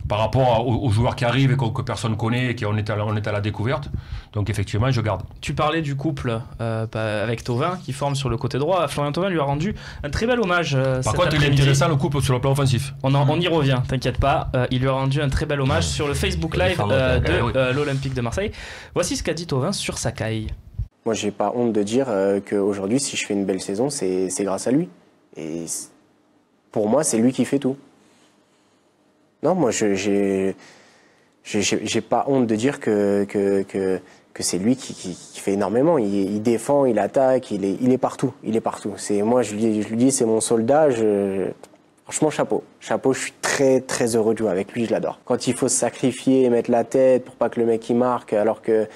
C: Par rapport aux joueurs qui arrivent et que personne connaît et qu'on est à la découverte. Donc effectivement, je garde.
B: Tu parlais du couple avec Thauvin qui forme sur le côté droit. Florian Thauvin lui a rendu un très bel hommage.
C: Par contre, il est intéressant le couple sur le plan offensif.
B: On y revient, t'inquiète pas. Il lui a rendu un très bel hommage sur le Facebook Live de l'Olympique de Marseille. Voici ce qu'a dit Thauvin sur Sakai.
G: Moi, j'ai pas honte de dire qu'aujourd'hui, si je fais une belle saison, c'est grâce à lui. Et pour moi, c'est lui qui fait tout. Non, moi, j'ai pas honte de dire que c'est lui qui fait énormément. Il défend, il attaque, il est partout. Il est partout. Moi, je lui dis, c'est mon soldat. Franchement, chapeau. Chapeau, je suis très, très heureux de jouer avec lui, je l'adore. Quand il faut se sacrifier et mettre la tête pour pas que le mec il marque, alors que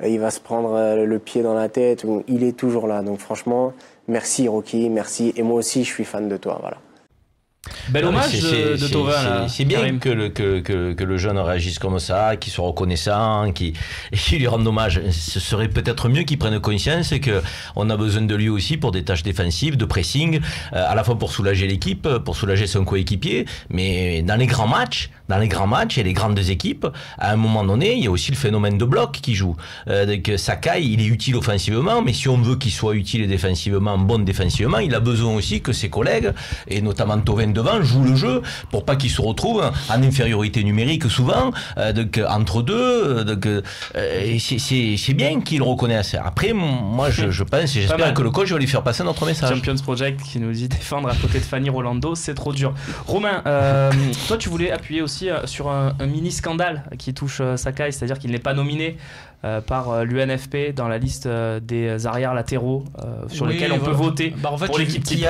G: il va se prendre le pied dans la tête, il est toujours là. Donc franchement, merci Hiroki, merci. Et moi aussi, je suis fan de toi, voilà.
B: Bel hommage de Thauvin.
F: C'est bien que le jeune réagisse comme ça, qu'il soit reconnaissant, qu'il lui rende hommage. Ce serait peut-être mieux qu'il prenne conscience qu'on a besoin de lui aussi pour des tâches défensives, de pressing, à la fois pour soulager l'équipe, pour soulager son coéquipier, mais dans les grands matchs et les grandes équipes, à un moment donné, il y a aussi le phénomène de bloc qui joue. Sakai, il est utile offensivement, mais si on veut qu'il soit utile défensivement, bon défensivement, il a besoin aussi que ses collègues, et notamment Thauvin devant, jouent le jeu pour pas qu'il se retrouve en infériorité numérique souvent, entre deux. C'est bien qu'il reconnaisse. Après, moi, je pense et j'espère que le coach va lui faire passer notre message.
B: Champions Project qui nous dit défendre à côté de Fanny Rolando, c'est trop dur. Romain, toi, tu voulais appuyer aussi sur un mini scandale qui touche Sakai, c'est-à-dire qu'il n'est pas nominé par l'UNFP dans la liste des arrières latéraux sur lesquels on peut voter pour l'équipe type.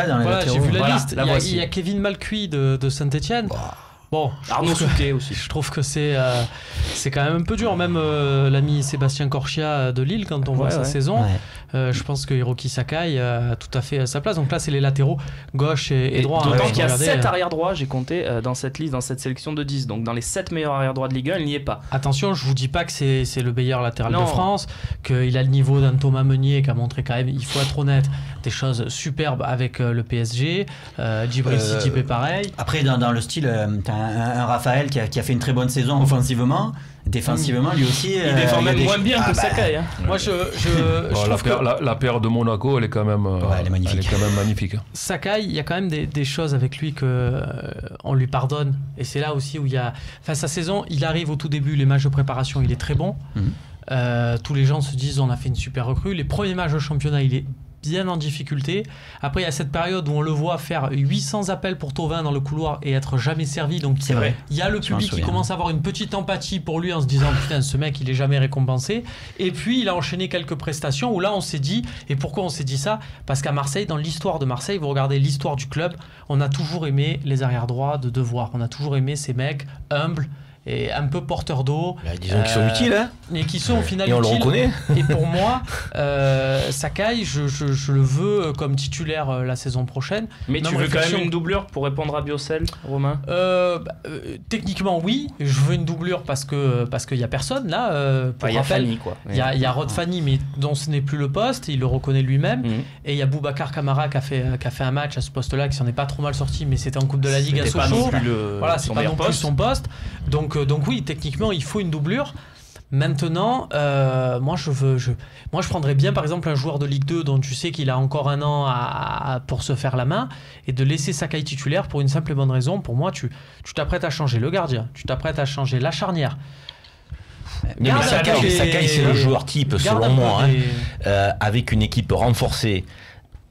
E: J'ai vu la liste. Il y a Kevin Malcuit de Saint-Etienne. Bon,
B: Arnaud Souquet aussi.
E: Je trouve que c'est quand même un peu dur. Même l'ami Sébastien Corchia de Lille, quand on voit sa saison, je pense que Hiroki Sakai a tout à fait sa place. Donc là, c'est les latéraux gauche et droit.
B: D'autant qu'il y a 7 arrière droits, j'ai compté dans cette liste, dans cette sélection de 10. Donc dans les 7 meilleurs arrière droits de Ligue 1, il n'y est pas.
E: Attention, je vous dis pas que c'est le meilleur latéral de France, qu'il a le niveau d'un Thomas Meunier qui a montré quand même, il faut être honnête, des choses superbes avec le PSG. Djibril City pareil.
D: Après, dans le style, t'as un Raphaël qui a fait une très bonne saison offensivement. Défensivement, lui aussi.
B: Il défend même moins bien que Sakai. Hein.
E: Moi,
C: la paire de Monaco, elle est quand même,
D: elle est magnifique.
C: Elle est quand même magnifique.
E: Sakai, il y a quand même des choses avec lui que on lui pardonne. Et c'est là aussi où il y a. Enfin, sa saison, il arrive au tout début, les matchs de préparation, il est très bon. Tous les gens se disent on a fait une super recrue. Les premiers matchs de championnat, il est bien en difficulté. Après, il y a cette période où on le voit faire 800 appels pour Thauvin dans le couloir et être jamais servi. Donc,
D: c'est vrai.
E: Il y a le public qui commence à avoir une petite empathie pour lui en se disant putain, ce mec, il est jamais récompensé. Et puis, il a enchaîné quelques prestations où là, on s'est dit, et pourquoi on s'est dit ça? Parce qu'à Marseille, dans l'histoire de Marseille, vous regardez l'histoire du club, on a toujours aimé les arrière-droits de devoir. On a toujours aimé ces mecs humbles et un peu porteurs d'eau.
F: Disons qu'ils sont utiles, hein.
E: Et qui sont au final
F: et on
E: utiles.
F: le reconnaît.
E: Et pour moi, Sakai, je le veux comme titulaire la saison prochaine.
B: Mais tu veux quand même une doublure pour répondre à Biocel, Romain?
E: Techniquement, oui. Je veux une doublure parce qu'il n'y a personne là.
B: Il y a Fanny, quoi.
E: Il y a Rod Fanny, mais dont ce n'est plus le poste. Il le reconnaît lui-même. Et il y a Boubacar Kamara qui a fait un match à ce poste-là, qui s'en est pas trop mal sorti, mais c'était en Coupe de la Ligue à Sochaux. Voilà, c'est pas non plus son poste. Donc oui, techniquement, il faut une doublure. Maintenant, moi je prendrais bien par exemple un joueur de Ligue 2 dont tu sais qu'il a encore un an pour se faire la main et de laisser Sakai titulaire pour une simple et bonne raison. Pour moi, tu t'apprêtes à changer le gardien, tu t'apprêtes à changer la charnière.
F: Mais Sakai, c'est le joueur type, selon moi, avec une équipe renforcée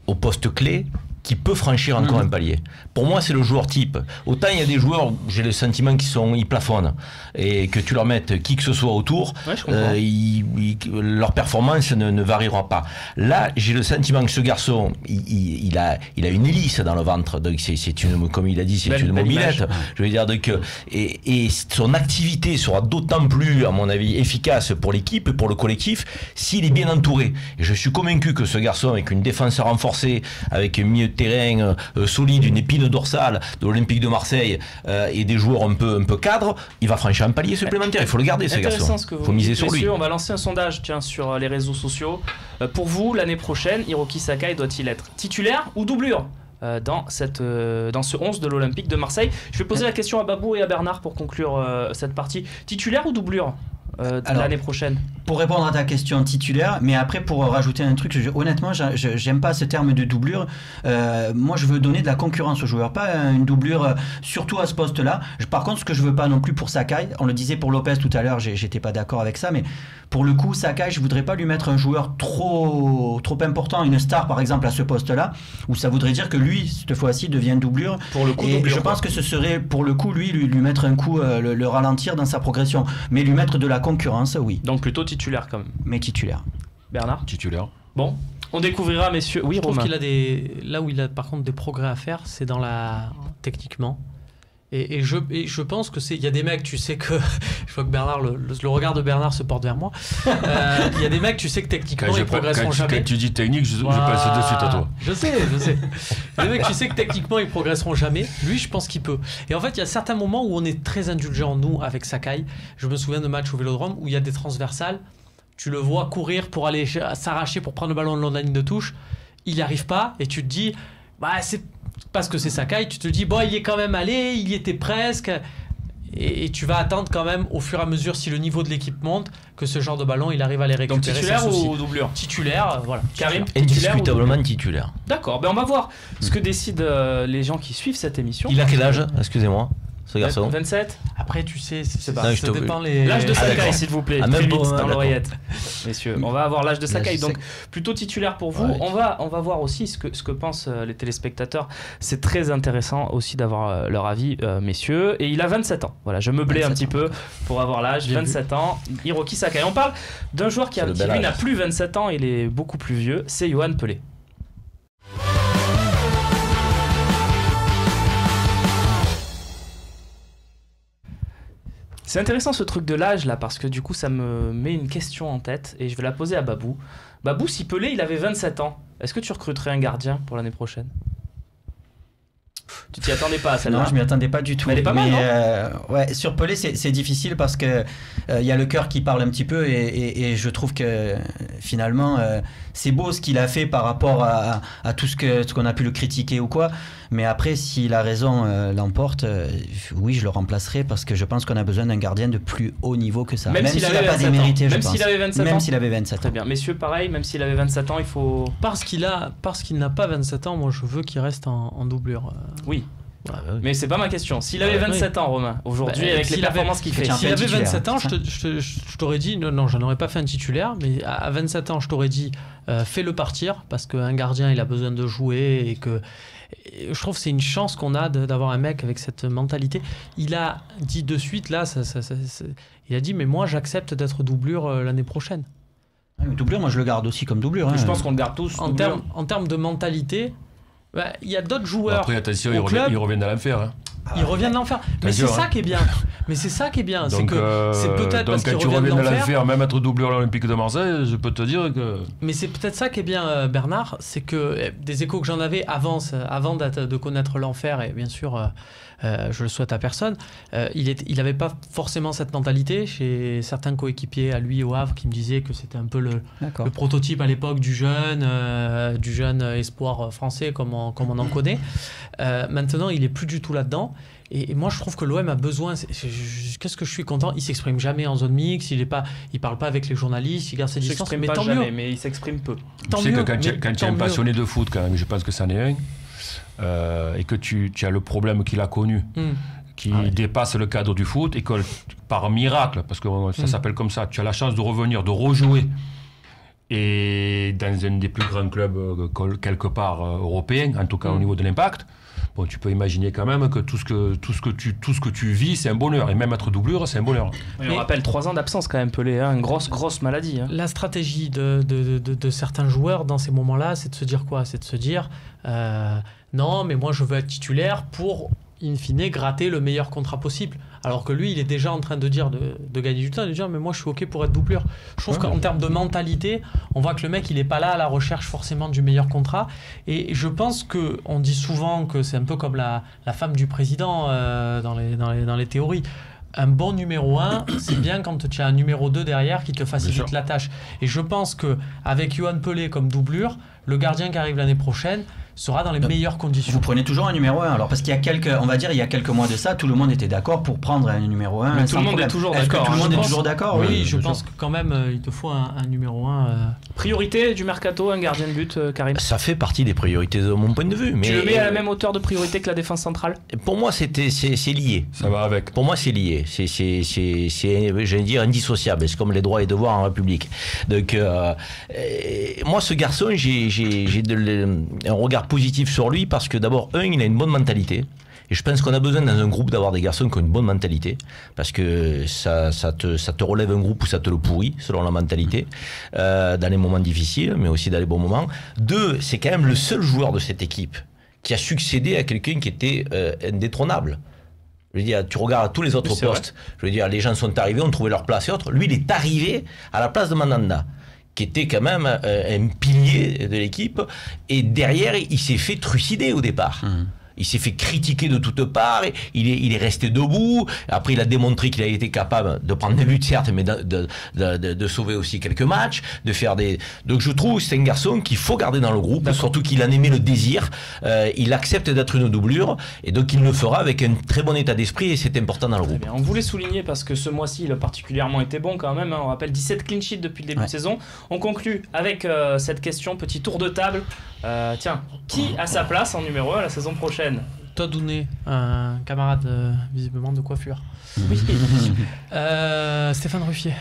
F: au poste clé, qui peut franchir encore un palier. Pour moi, c'est le joueur type. Autant il y a des joueurs, j'ai le sentiment qu'ils plafonnent et que tu leur mettes qui que ce soit autour, leur performance ne variera pas. Là, j'ai le sentiment que ce garçon, il a une hélice dans le ventre. Donc c'est une, comme il a dit, c'est une mobilette. Je veux dire et son activité sera d'autant plus, à mon avis, efficace pour l'équipe et pour le collectif s'il est bien entouré. Et je suis convaincu que ce garçon, avec une défense renforcée, avec un milieu de terrain solide, une épine dorsale de l'Olympique de Marseille et des joueurs un peu cadres, il va franchir un palier supplémentaire. Il faut le garder, ce garçon. Il faut miser sur lui.
B: On va lancer un sondage sur les réseaux sociaux. Pour vous, l'année prochaine, Hiroki Sakai doit-il être titulaire ou doublure dans ce 11 de l'Olympique de Marseille? Je vais poser la question à Babou et à Bernard pour conclure cette partie. Titulaire ou doublure l'année prochaine?
D: Pour répondre à ta question, titulaire, mais après pour rajouter un truc, honnêtement j'aime pas ce terme de doublure. Moi je veux donner de la concurrence aux joueurs, pas une doublure surtout à ce poste là. Par contre, ce que je veux pas non plus pour Sakai, on le disait pour Lopez tout à l'heure, j'étais pas d'accord avec ça, mais pour le coup Sakai, je voudrais pas lui mettre un joueur trop important, une star par exemple à ce poste là, où ça voudrait dire que lui cette fois-ci devient une doublure.
B: Pour le coup,
D: et
B: doublure,
D: je pense que ce serait pour le coup lui mettre un coup, le ralentir dans sa progression, mais lui mettre de la concurrence, oui.
B: Donc plutôt titulaire quand même.
D: Mais titulaire.
B: Bernard?
C: Titulaire.
B: Bon, on découvrira, messieurs. Oui,
E: je trouve
B: Romain.
E: qu'il a là où il a par contre des progrès à faire, c'est dans techniquement. Et je pense que il y a des mecs, tu sais que je vois que Bernard, le regard de Bernard se porte vers moi. Il y a des mecs, tu sais que techniquement ils progresseront jamais.
C: Quand tu dis technique, je passe de suite à toi.
E: Je sais. Il y a des mecs, tu sais que techniquement ils progresseront jamais. Lui, je pense qu'il peut. Et en fait, il y a certains moments où on est très indulgent, nous, avec Sakai. Je me souviens de matchs au Vélodrome où il y a des transversales. Tu le vois courir pour aller s'arracher pour prendre le ballon le long de la ligne de touche. Il n'y arrive pas et tu te dis, c'est parce que c'est Sakai, tu te dis, il y est quand même allé, il y était presque. Et tu vas attendre quand même, au fur et à mesure, si le niveau de l'équipe monte, que ce genre de ballon, il arrive à les récupérer.
B: Donc titulaire ou doublure?
E: Titulaire, voilà.
B: Karim,
F: indiscutablement titulaire.
B: D'accord, on va voir ce que décident les gens qui suivent cette émission.
F: Il a quel âge? Excusez-moi. Ce garçon.
B: 27.
E: Après, tu sais, ça
F: dépend
B: l'âge de Sakai, s'il vous plaît. Très vite dans l'oreillette. Messieurs, on va avoir l'âge de Sakai. Donc, plutôt titulaire pour vous. Ouais. On va voir aussi ce que pensent les téléspectateurs. C'est très intéressant aussi d'avoir leur avis, messieurs. Et il a 27 ans. Voilà, je meublais un petit peu pour avoir l'âge. 27 ans, Hiroki Sakai. On parle d'un joueur qui lui n'a plus 27 ans, il est beaucoup plus vieux. C'est Yohan Pelé. C'est intéressant ce truc de l'âge là, parce que du coup ça me met une question en tête et je vais la poser à Babou. Babou, si Pelé il avait 27 ans, est-ce que tu recruterais un gardien pour l'année prochaine? Tu t'y attendais pas à celle-là?
D: Non, je m'y attendais pas du tout.
B: Mais elle est pas mal, non?
D: Ouais, sur Pelé, c'est difficile parce que y a le cœur qui parle un petit peu et je trouve que finalement c'est beau ce qu'il a fait par rapport à tout ce qu'on a pu le critiquer ou quoi. Mais après, si la raison l'emporte, oui, je le remplacerai parce que je pense qu'on a besoin d'un gardien de plus haut niveau que ça. Même s'il n'a pas démérité, je pense.
B: Même s'il avait 27 ans.
D: Même s'il avait 27 ans.
B: Très bien. Messieurs, pareil, même s'il avait 27 ans, il faut.
E: Parce qu'il n'a pas 27 ans, moi je veux qu'il reste en doublure.
B: Oui.
F: Ah,
B: mais c'est pas ma question. S'il avait 27 ans, Romain, aujourd'hui, avec les performances qu'il fait.
E: S'il avait 27 ans, je t'aurais dit, non, j'en aurais pas fait un titulaire, mais à 27 ans, je t'aurais dit, fais-le partir, parce qu'un gardien, il a besoin de jouer, et que je trouve que c'est une chance qu'on a d'avoir un mec avec cette mentalité. Il a dit de suite, là, il a dit, mais moi, j'accepte d'être doublure l'année prochaine.
D: Doublure, moi je le garde aussi comme doublure.
B: Je pense qu'on le garde tous.
E: En termes de mentalité, il y a d'autres joueurs.
C: Après, attention, ils reviennent à l'enfer. Hein.
E: Ils reviennent à l'enfer. Mais c'est ça qui est bien. Mais c'est ça qui est bien.
C: Donc,
E: c'est peut-être parce qu'ils
C: quand tu reviens à l'enfer, même être doublure à l'Olympique de Marseille, je peux te dire que.
E: Mais c'est peut-être ça qui est bien, Bernard, c'est que des échos que j'en avais avant de connaître l'enfer, et bien sûr, je le souhaite à personne, il n'avait pas forcément cette mentalité chez certains coéquipiers à lui au Havre qui me disaient que c'était un peu le prototype à l'époque du jeune espoir français comme on en connaît. Maintenant, il est plus du tout là-dedans. Et moi, je trouve que l'OM a besoin. Qu'est-ce que je suis content. Il s'exprime jamais en zone mixte. Il parle pas avec les journalistes. Il garde ses distances.
B: Mais tant mieux. Mais il s'exprime peu.
C: Tu sais que quand tu es un passionné de foot, quand même, je pense que c'en est un, et que tu as le problème qu'il a connu, qui dépasse le cadre du foot, et que par miracle, parce que ça s'appelle comme ça, tu as la chance de revenir, de rejouer, et dans un des plus grands clubs quelque part européens, en tout cas au niveau de l'impact. Bon, tu peux imaginer quand même que tout ce que tu vis, c'est un bonheur. Et même être doublure, c'est un bonheur.
B: Mais on rappelle 3 ans d'absence quand même, Pelé, hein, une grosse maladie. Hein.
E: La stratégie de certains joueurs dans ces moments-là, c'est de se dire quoi? C'est de se dire non, mais moi je veux être titulaire pour, in fine, gratter le meilleur contrat possible. Alors que lui, il est déjà en train de dire de gagner du temps, de dire mais moi je suis OK pour être doublure. Je trouve qu'en termes de mentalité, on voit que le mec, il n'est pas là à la recherche forcément du meilleur contrat. Et je pense qu'on dit souvent que c'est un peu comme la femme du président dans les théories. Un bon numéro 1, c'est bien quand tu as un numéro 2 derrière qui te facilite la tâche. Et je pense qu'avec Yohan Pelé comme doublure, le gardien qui arrive l'année prochaine sera dans les meilleures conditions.
D: Vous prenez toujours un numéro 1 alors, parce qu'il y a quelques mois de ça, tout le monde était d'accord pour prendre un numéro 1.
B: Mais tout le monde est toujours d'accord.
D: Tout le monde est toujours d'accord.
E: Oui, je pense que quand même il te faut un numéro 1.
B: Priorité du mercato, un gardien de but, Karim?
F: Ça fait partie des priorités de mon point de vue. Mais
B: tu le mets à la même hauteur de priorité que la défense centrale?
F: Pour moi, c'est lié.
C: Ça va avec.
F: Pour moi, c'est lié. C'est j'allais dire, indissociable. C'est comme les droits et devoirs en République. Donc, moi, ce garçon, j'ai un regard positif sur lui parce que d'abord, il a une bonne mentalité. Et je pense qu'on a besoin dans un groupe d'avoir des garçons qui ont une bonne mentalité, parce que ça te relève un groupe ou ça te le pourrit, selon la mentalité, dans les moments difficiles, mais aussi dans les bons moments. 2, c'est quand même le seul joueur de cette équipe qui a succédé à quelqu'un qui était indétrônable. Je veux dire, tu regardes tous les autres postes, vrai. Je veux dire, les gens sont arrivés, ont trouvé leur place et autres. Lui, il est arrivé à la place de Mandanda, qui était quand même un pilier de l'équipe, et derrière, il s'est fait trucider au départ. Il s'est fait critiquer de toutes parts, il est resté debout. Après, il a démontré qu'il a été capable de prendre des buts, certes, mais de sauver aussi quelques matchs, de faire des... Donc je trouve que c'est un garçon qu'il faut garder dans le groupe, surtout qu'il en aimait le désir. Il accepte d'être une doublure, et donc il le fera avec un très bon état d'esprit, et c'est important dans le groupe.
B: On voulait souligner, parce que ce mois-ci, il a particulièrement été bon quand même. Hein. On rappelle 17 clean sheets depuis le début de saison. On conclut avec cette question, petit tour de table. Tiens, qui a sa place en numéro 1 la saison prochaine?
E: Todd Douné, un camarade visiblement de coiffure. Oui. Stéphane Ruffier.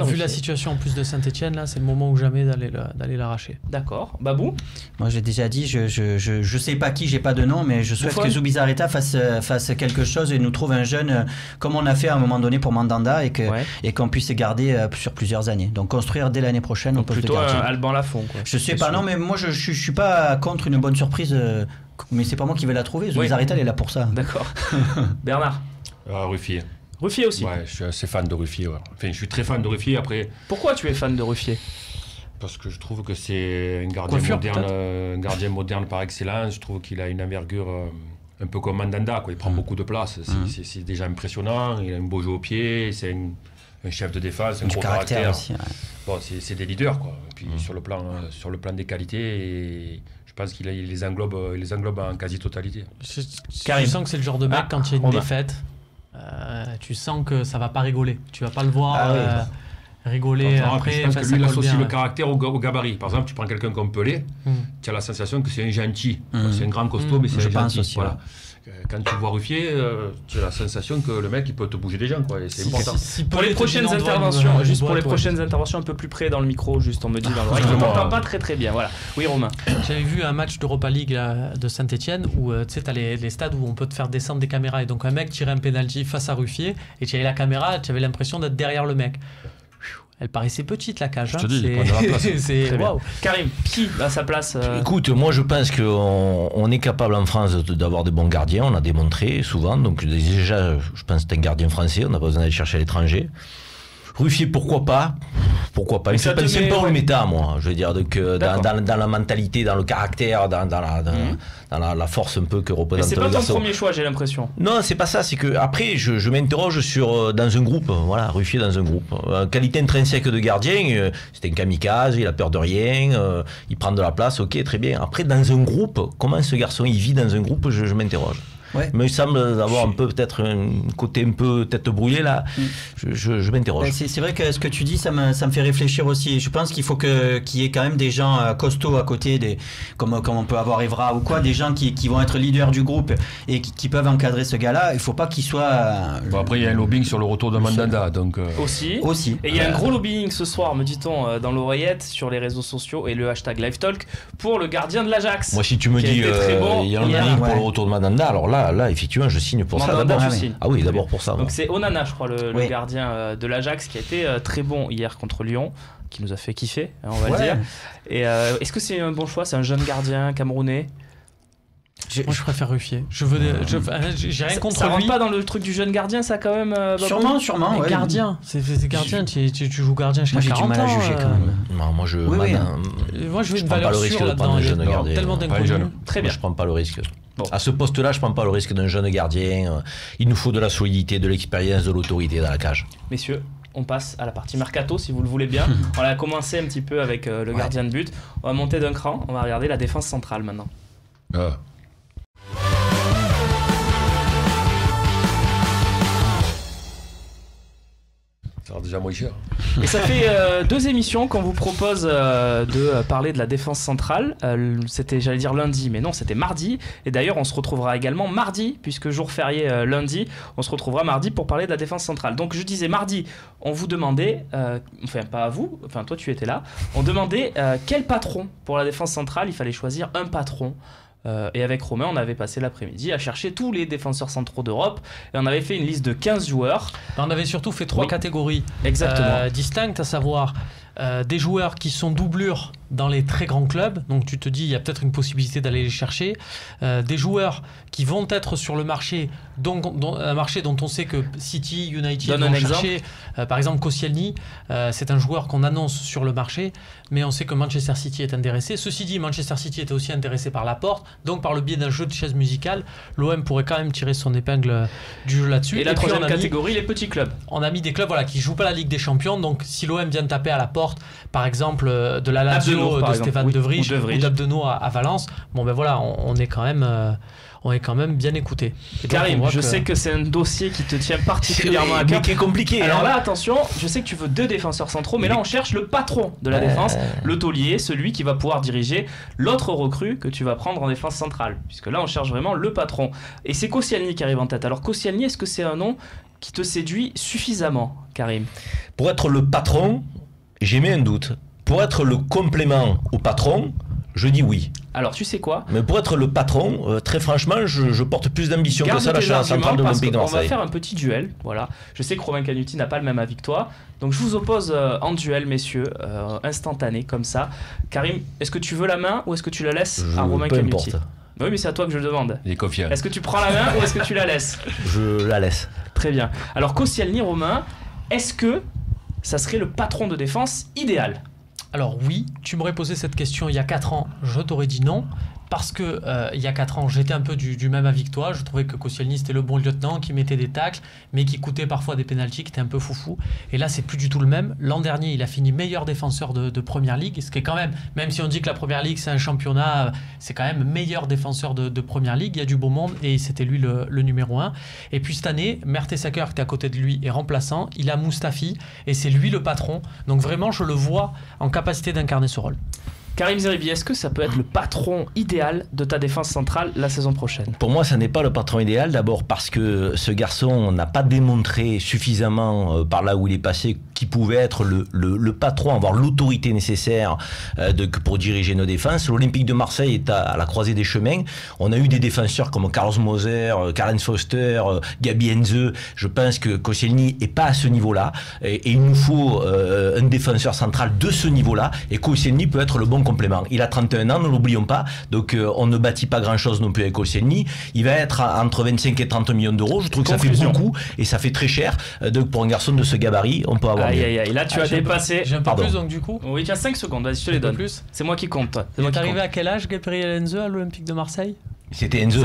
E: Vu la situation en plus de Saint-Etienne, là, c'est le moment ou jamais d'aller l'arracher.
B: D'accord. Babou?
D: Moi, j'ai déjà dit, je sais pas qui, j'ai pas de nom, mais je souhaite que Zubizarreta fasse quelque chose et nous trouve un jeune, comme on a fait à un moment donné pour Mandanda, et qu'on puisse garder sur plusieurs années. Donc construire dès l'année prochaine.
B: Donc plutôt Alban Lafont, quoi.
D: Je sais pas, non, mais moi je suis pas contre une bonne surprise, mais c'est pas moi qui vais la trouver. Zubizarreta, elle est là pour ça.
B: D'accord. Bernard?
C: Ruffier.
B: Ruffier aussi?
C: Ouais, je suis assez fan de Ruffier. Ouais. Enfin, je suis très fan de Ruffier. Après.
B: Pourquoi tu es fan de Ruffier?
C: Parce que je trouve que c'est un gardien moderne par excellence. Je trouve qu'il a une envergure un peu comme Mandanda, quoi. Il prend beaucoup de place. C'est déjà impressionnant. Il a un beau jeu au pied. C'est un chef de défense, un gros caractère. Aussi, ouais. Bon, c'est des leaders, quoi. Et puis sur le plan des qualités, et je pense qu'il les englobe en quasi-totalité.
E: Tu sens que c'est le genre de mec, quand il y a une défaite, tu sens que ça va pas rigoler. Tu vas pas le voir rigoler après.
C: Je pense que lui, il associe le caractère au gabarit. Par exemple, tu prends quelqu'un comme Pelé, tu as la sensation que c'est un gentil. C'est un grand costaud, mais c'est un gentil. Aussi, voilà. Quand tu vois Ruffier, tu as la sensation que le mec, il peut te bouger des gens, quoi. Et c'est important.
B: Pour les prochaines interventions, prochaines interventions un peu plus près dans le micro, juste on me dit dans l'oreille, je ne t'entends pas très très bien. Voilà. Oui, Romain.
E: J'avais vu un match d'Europa League de Saint-Etienne où tu sais, tu as les stades où on peut te faire descendre des caméras. Et donc un mec tirait un penalty face à Ruffier et tu avais la caméra, tu avais l'impression d'être derrière le mec. Elle paraissait petite, la cage.
C: Je te dis, il prend de la place.
B: C'est wow. Karim, qui a sa place
F: Écoute, moi je pense qu'on est capable en France d'avoir des bons gardiens, on a démontré souvent. Donc déjà, je pense que c'est un gardien français, on n'a pas besoin d'aller chercher à l'étranger. Ruffier, pourquoi pas. Il fait penser un peu au méta, moi. Je veux dire, donc, dans la mentalité, dans le caractère, dans la force un peu que représente le garçon.
B: Mais c'est pas ton premier choix, j'ai l'impression.
F: Non, c'est pas ça. C'est que après, je m'interroge dans un groupe. Voilà, Ruffier dans un groupe. Qualité intrinsèque de gardien, c'est un kamikaze, il a peur de rien, il prend de la place, ok, très bien. Après, dans un groupe, comment ce garçon il vit dans un groupe, je m'interroge. Ouais. Mais il semble avoir un peu peut-être un côté un peu tête brûlée là. Je m'interroge.
D: C'est vrai que ce que tu dis, ça me fait réfléchir aussi. Je pense qu'il faut qu'il y ait quand même des gens costauds à côté, comme on peut avoir Evra ou quoi, des gens qui vont être leaders du groupe et qui peuvent encadrer ce gars-là. Il ne faut pas qu'il soit.
C: Bon, après, il y a un lobbying sur le retour de Mandanda, donc.
B: Aussi. Et il y a un gros lobbying ce soir, me dit-on, dans l'oreillette, sur les réseaux sociaux et le hashtag LiveTalk pour le gardien de l'Ajax.
F: Moi, si tu me dis il y a un lobbying pour le retour de Mandanda, alors là, effectivement, je signe pour ça d'abord. Ah oui, d'abord pour ça.
B: Donc c'est Onana, je crois, le gardien de l'Ajax, qui a été très bon hier contre Lyon, qui nous a fait kiffer, on va le dire. Et est-ce que c'est un bon choix? C'est un jeune gardien camerounais?
E: Moi je préfère Ruffier. J'ai rien contre lui.
B: Ça rentre pas dans le truc du jeune gardien, ça quand même.
D: Sûrement.
E: Ouais. Gardien, c'est gardien. Tu joues gardien jusqu'à 40 ans.
F: Moi j'ai du mal à juger quand même. Non, moi je
E: veux une valeur sûre
F: là-dedans.
E: Tellement d'inconnus.
B: Très bien.
F: Je prends pas le risque. Bon. À ce poste-là, je prends pas le risque d'un jeune gardien. Il nous faut de la solidité, de l'expérience, de l'autorité dans la cage.
B: Messieurs, on passe à la partie mercato, si vous le voulez bien. On a commencé un petit peu avec le gardien de but. On va monter d'un cran. On va regarder la défense centrale maintenant.
C: Ça sera déjà moins cher.
B: Et ça fait 2 émissions qu'on vous propose de parler de la défense centrale. C'était, j'allais dire lundi, mais non, c'était mardi. Et d'ailleurs, on se retrouvera également mardi, puisque jour férié lundi, on se retrouvera mardi pour parler de la défense centrale. Donc je disais mardi, on vous demandait, enfin pas à vous, enfin toi tu étais là, on demandait quel patron pour la défense centrale. Il fallait choisir un patron. Et avec Romain, on avait passé l'après-midi à chercher tous les défenseurs centraux d'Europe et on avait fait une liste de 15 joueurs.
E: On avait surtout fait 3 catégories distinctes, à savoir des joueurs qui sont doublures dans les très grands clubs, donc tu te dis il y a peut-être une possibilité d'aller les chercher, des joueurs qui vont être sur le marché, un marché dont on sait que City, United vont chercher, par exemple Koscielny, c'est un joueur qu'on annonce sur le marché, mais on sait que Manchester City est intéressé. Ceci dit, Manchester City était aussi intéressé par Laporte, donc par le biais d'un jeu de chaise musicale, l'OM pourrait quand même tirer son épingle du jeu là-dessus.
B: Et la troisième catégorie, les petits clubs.
E: On a mis des clubs qui jouent pas la Ligue des Champions, donc si l'OM vient taper à la porte, par exemple de la Lazio, de Stéphane De Vrij ou d'Abdenot à Valence, bon ben voilà, on est quand même bien écouté.
B: Karim, je sais que c'est un dossier qui te tient particulièrement à cœur,
F: qui est compliqué.
B: Alors là, attention, je sais que tu veux 2 défenseurs centraux, mais là on cherche le patron de la défense, le taulier, celui qui va pouvoir diriger l'autre recrue que tu vas prendre en défense centrale, puisque là on cherche vraiment le patron. Et c'est Koscielny qui arrive en tête. Alors Koscielny, est-ce que c'est un nom qui te séduit suffisamment, Karim?
F: Pour être le patron, j'ai mis un doute. Pour être le complément au patron, je dis oui.
B: Alors tu sais quoi?
F: Mais pour être le patron, très franchement, je porte plus d'ambition que ça la chasse centrale de l'Olympique de Marseille.
B: On va faire un petit duel, voilà. Je sais que Romain Canuti n'a pas le même avis que toi, donc je vous oppose en duel, messieurs, instantané comme ça. Karim, est-ce que tu veux la main ou est-ce que tu la laisses à Romain Canuti? Oui, mais c'est à toi que je le demande.
C: Il est confiant.
B: Est-ce que tu prends la main ou est-ce que tu la laisses?
F: Je la laisse.
B: Très bien. Alors Koscielny, Romain, est-ce que ça serait le patron de défense idéal?
E: Alors oui, tu m'aurais posé cette question il y a 4 ans, je t'aurais dit non, parce que il y a 4 ans, j'étais un peu du même avis que toi. Je trouvais que Koscielny c'était le bon lieutenant qui mettait des tacles, mais qui coûtait parfois des pénaltys, qui était un peu foufou. Et là, c'est plus du tout le même. L'an dernier, il a fini meilleur défenseur de Première Ligue, ce qui est quand même si on dit que la Première Ligue c'est un championnat, c'est quand même meilleur défenseur de Première Ligue. Il y a du beau monde et c'était lui le numéro 1. Et puis cette année, Mertesacker qui est à côté de lui est remplaçant. Il a Mustafi et c'est lui le patron. Donc vraiment, je le vois en capacité d'incarner ce rôle.
B: Karim Zeribi, est-ce que ça peut être le patron idéal de ta défense centrale la saison prochaine ?
F: Pour moi, ça n'est pas le patron idéal. D'abord parce que ce garçon n'a pas démontré suffisamment par là où il est passé qu'il pouvait être le patron, avoir l'autorité nécessaire pour diriger nos défenses. L'Olympique de Marseille est à la croisée des chemins. On a eu des défenseurs comme Carlos Moser, Karl-Heinz Foster, Gabi Heinze. Je pense que Koscielny n'est pas à ce niveau-là. Et il nous faut un défenseur central de ce niveau-là. Et Koscielny peut être le bon complément. Il a 31 ans, ne l'oublions pas. Donc on ne bâtit pas grand-chose non plus avec Koscielny. Il va être entre 25 et 30 millions d'euros. Je trouve que ça fait beaucoup et ça fait très cher. Donc pour un garçon de ce gabarit, on peut avoir mieux.
B: Et là tu as dépassé.
E: J'ai un peu plus donc du coup.
B: Oui, tu as 5 secondes, vas-y, je te les donne. C'est moi qui compte.
E: Tu es arrivé à quel âge, Gabriel Heinze, à l'Olympique de Marseille ?
F: C'était Enzo,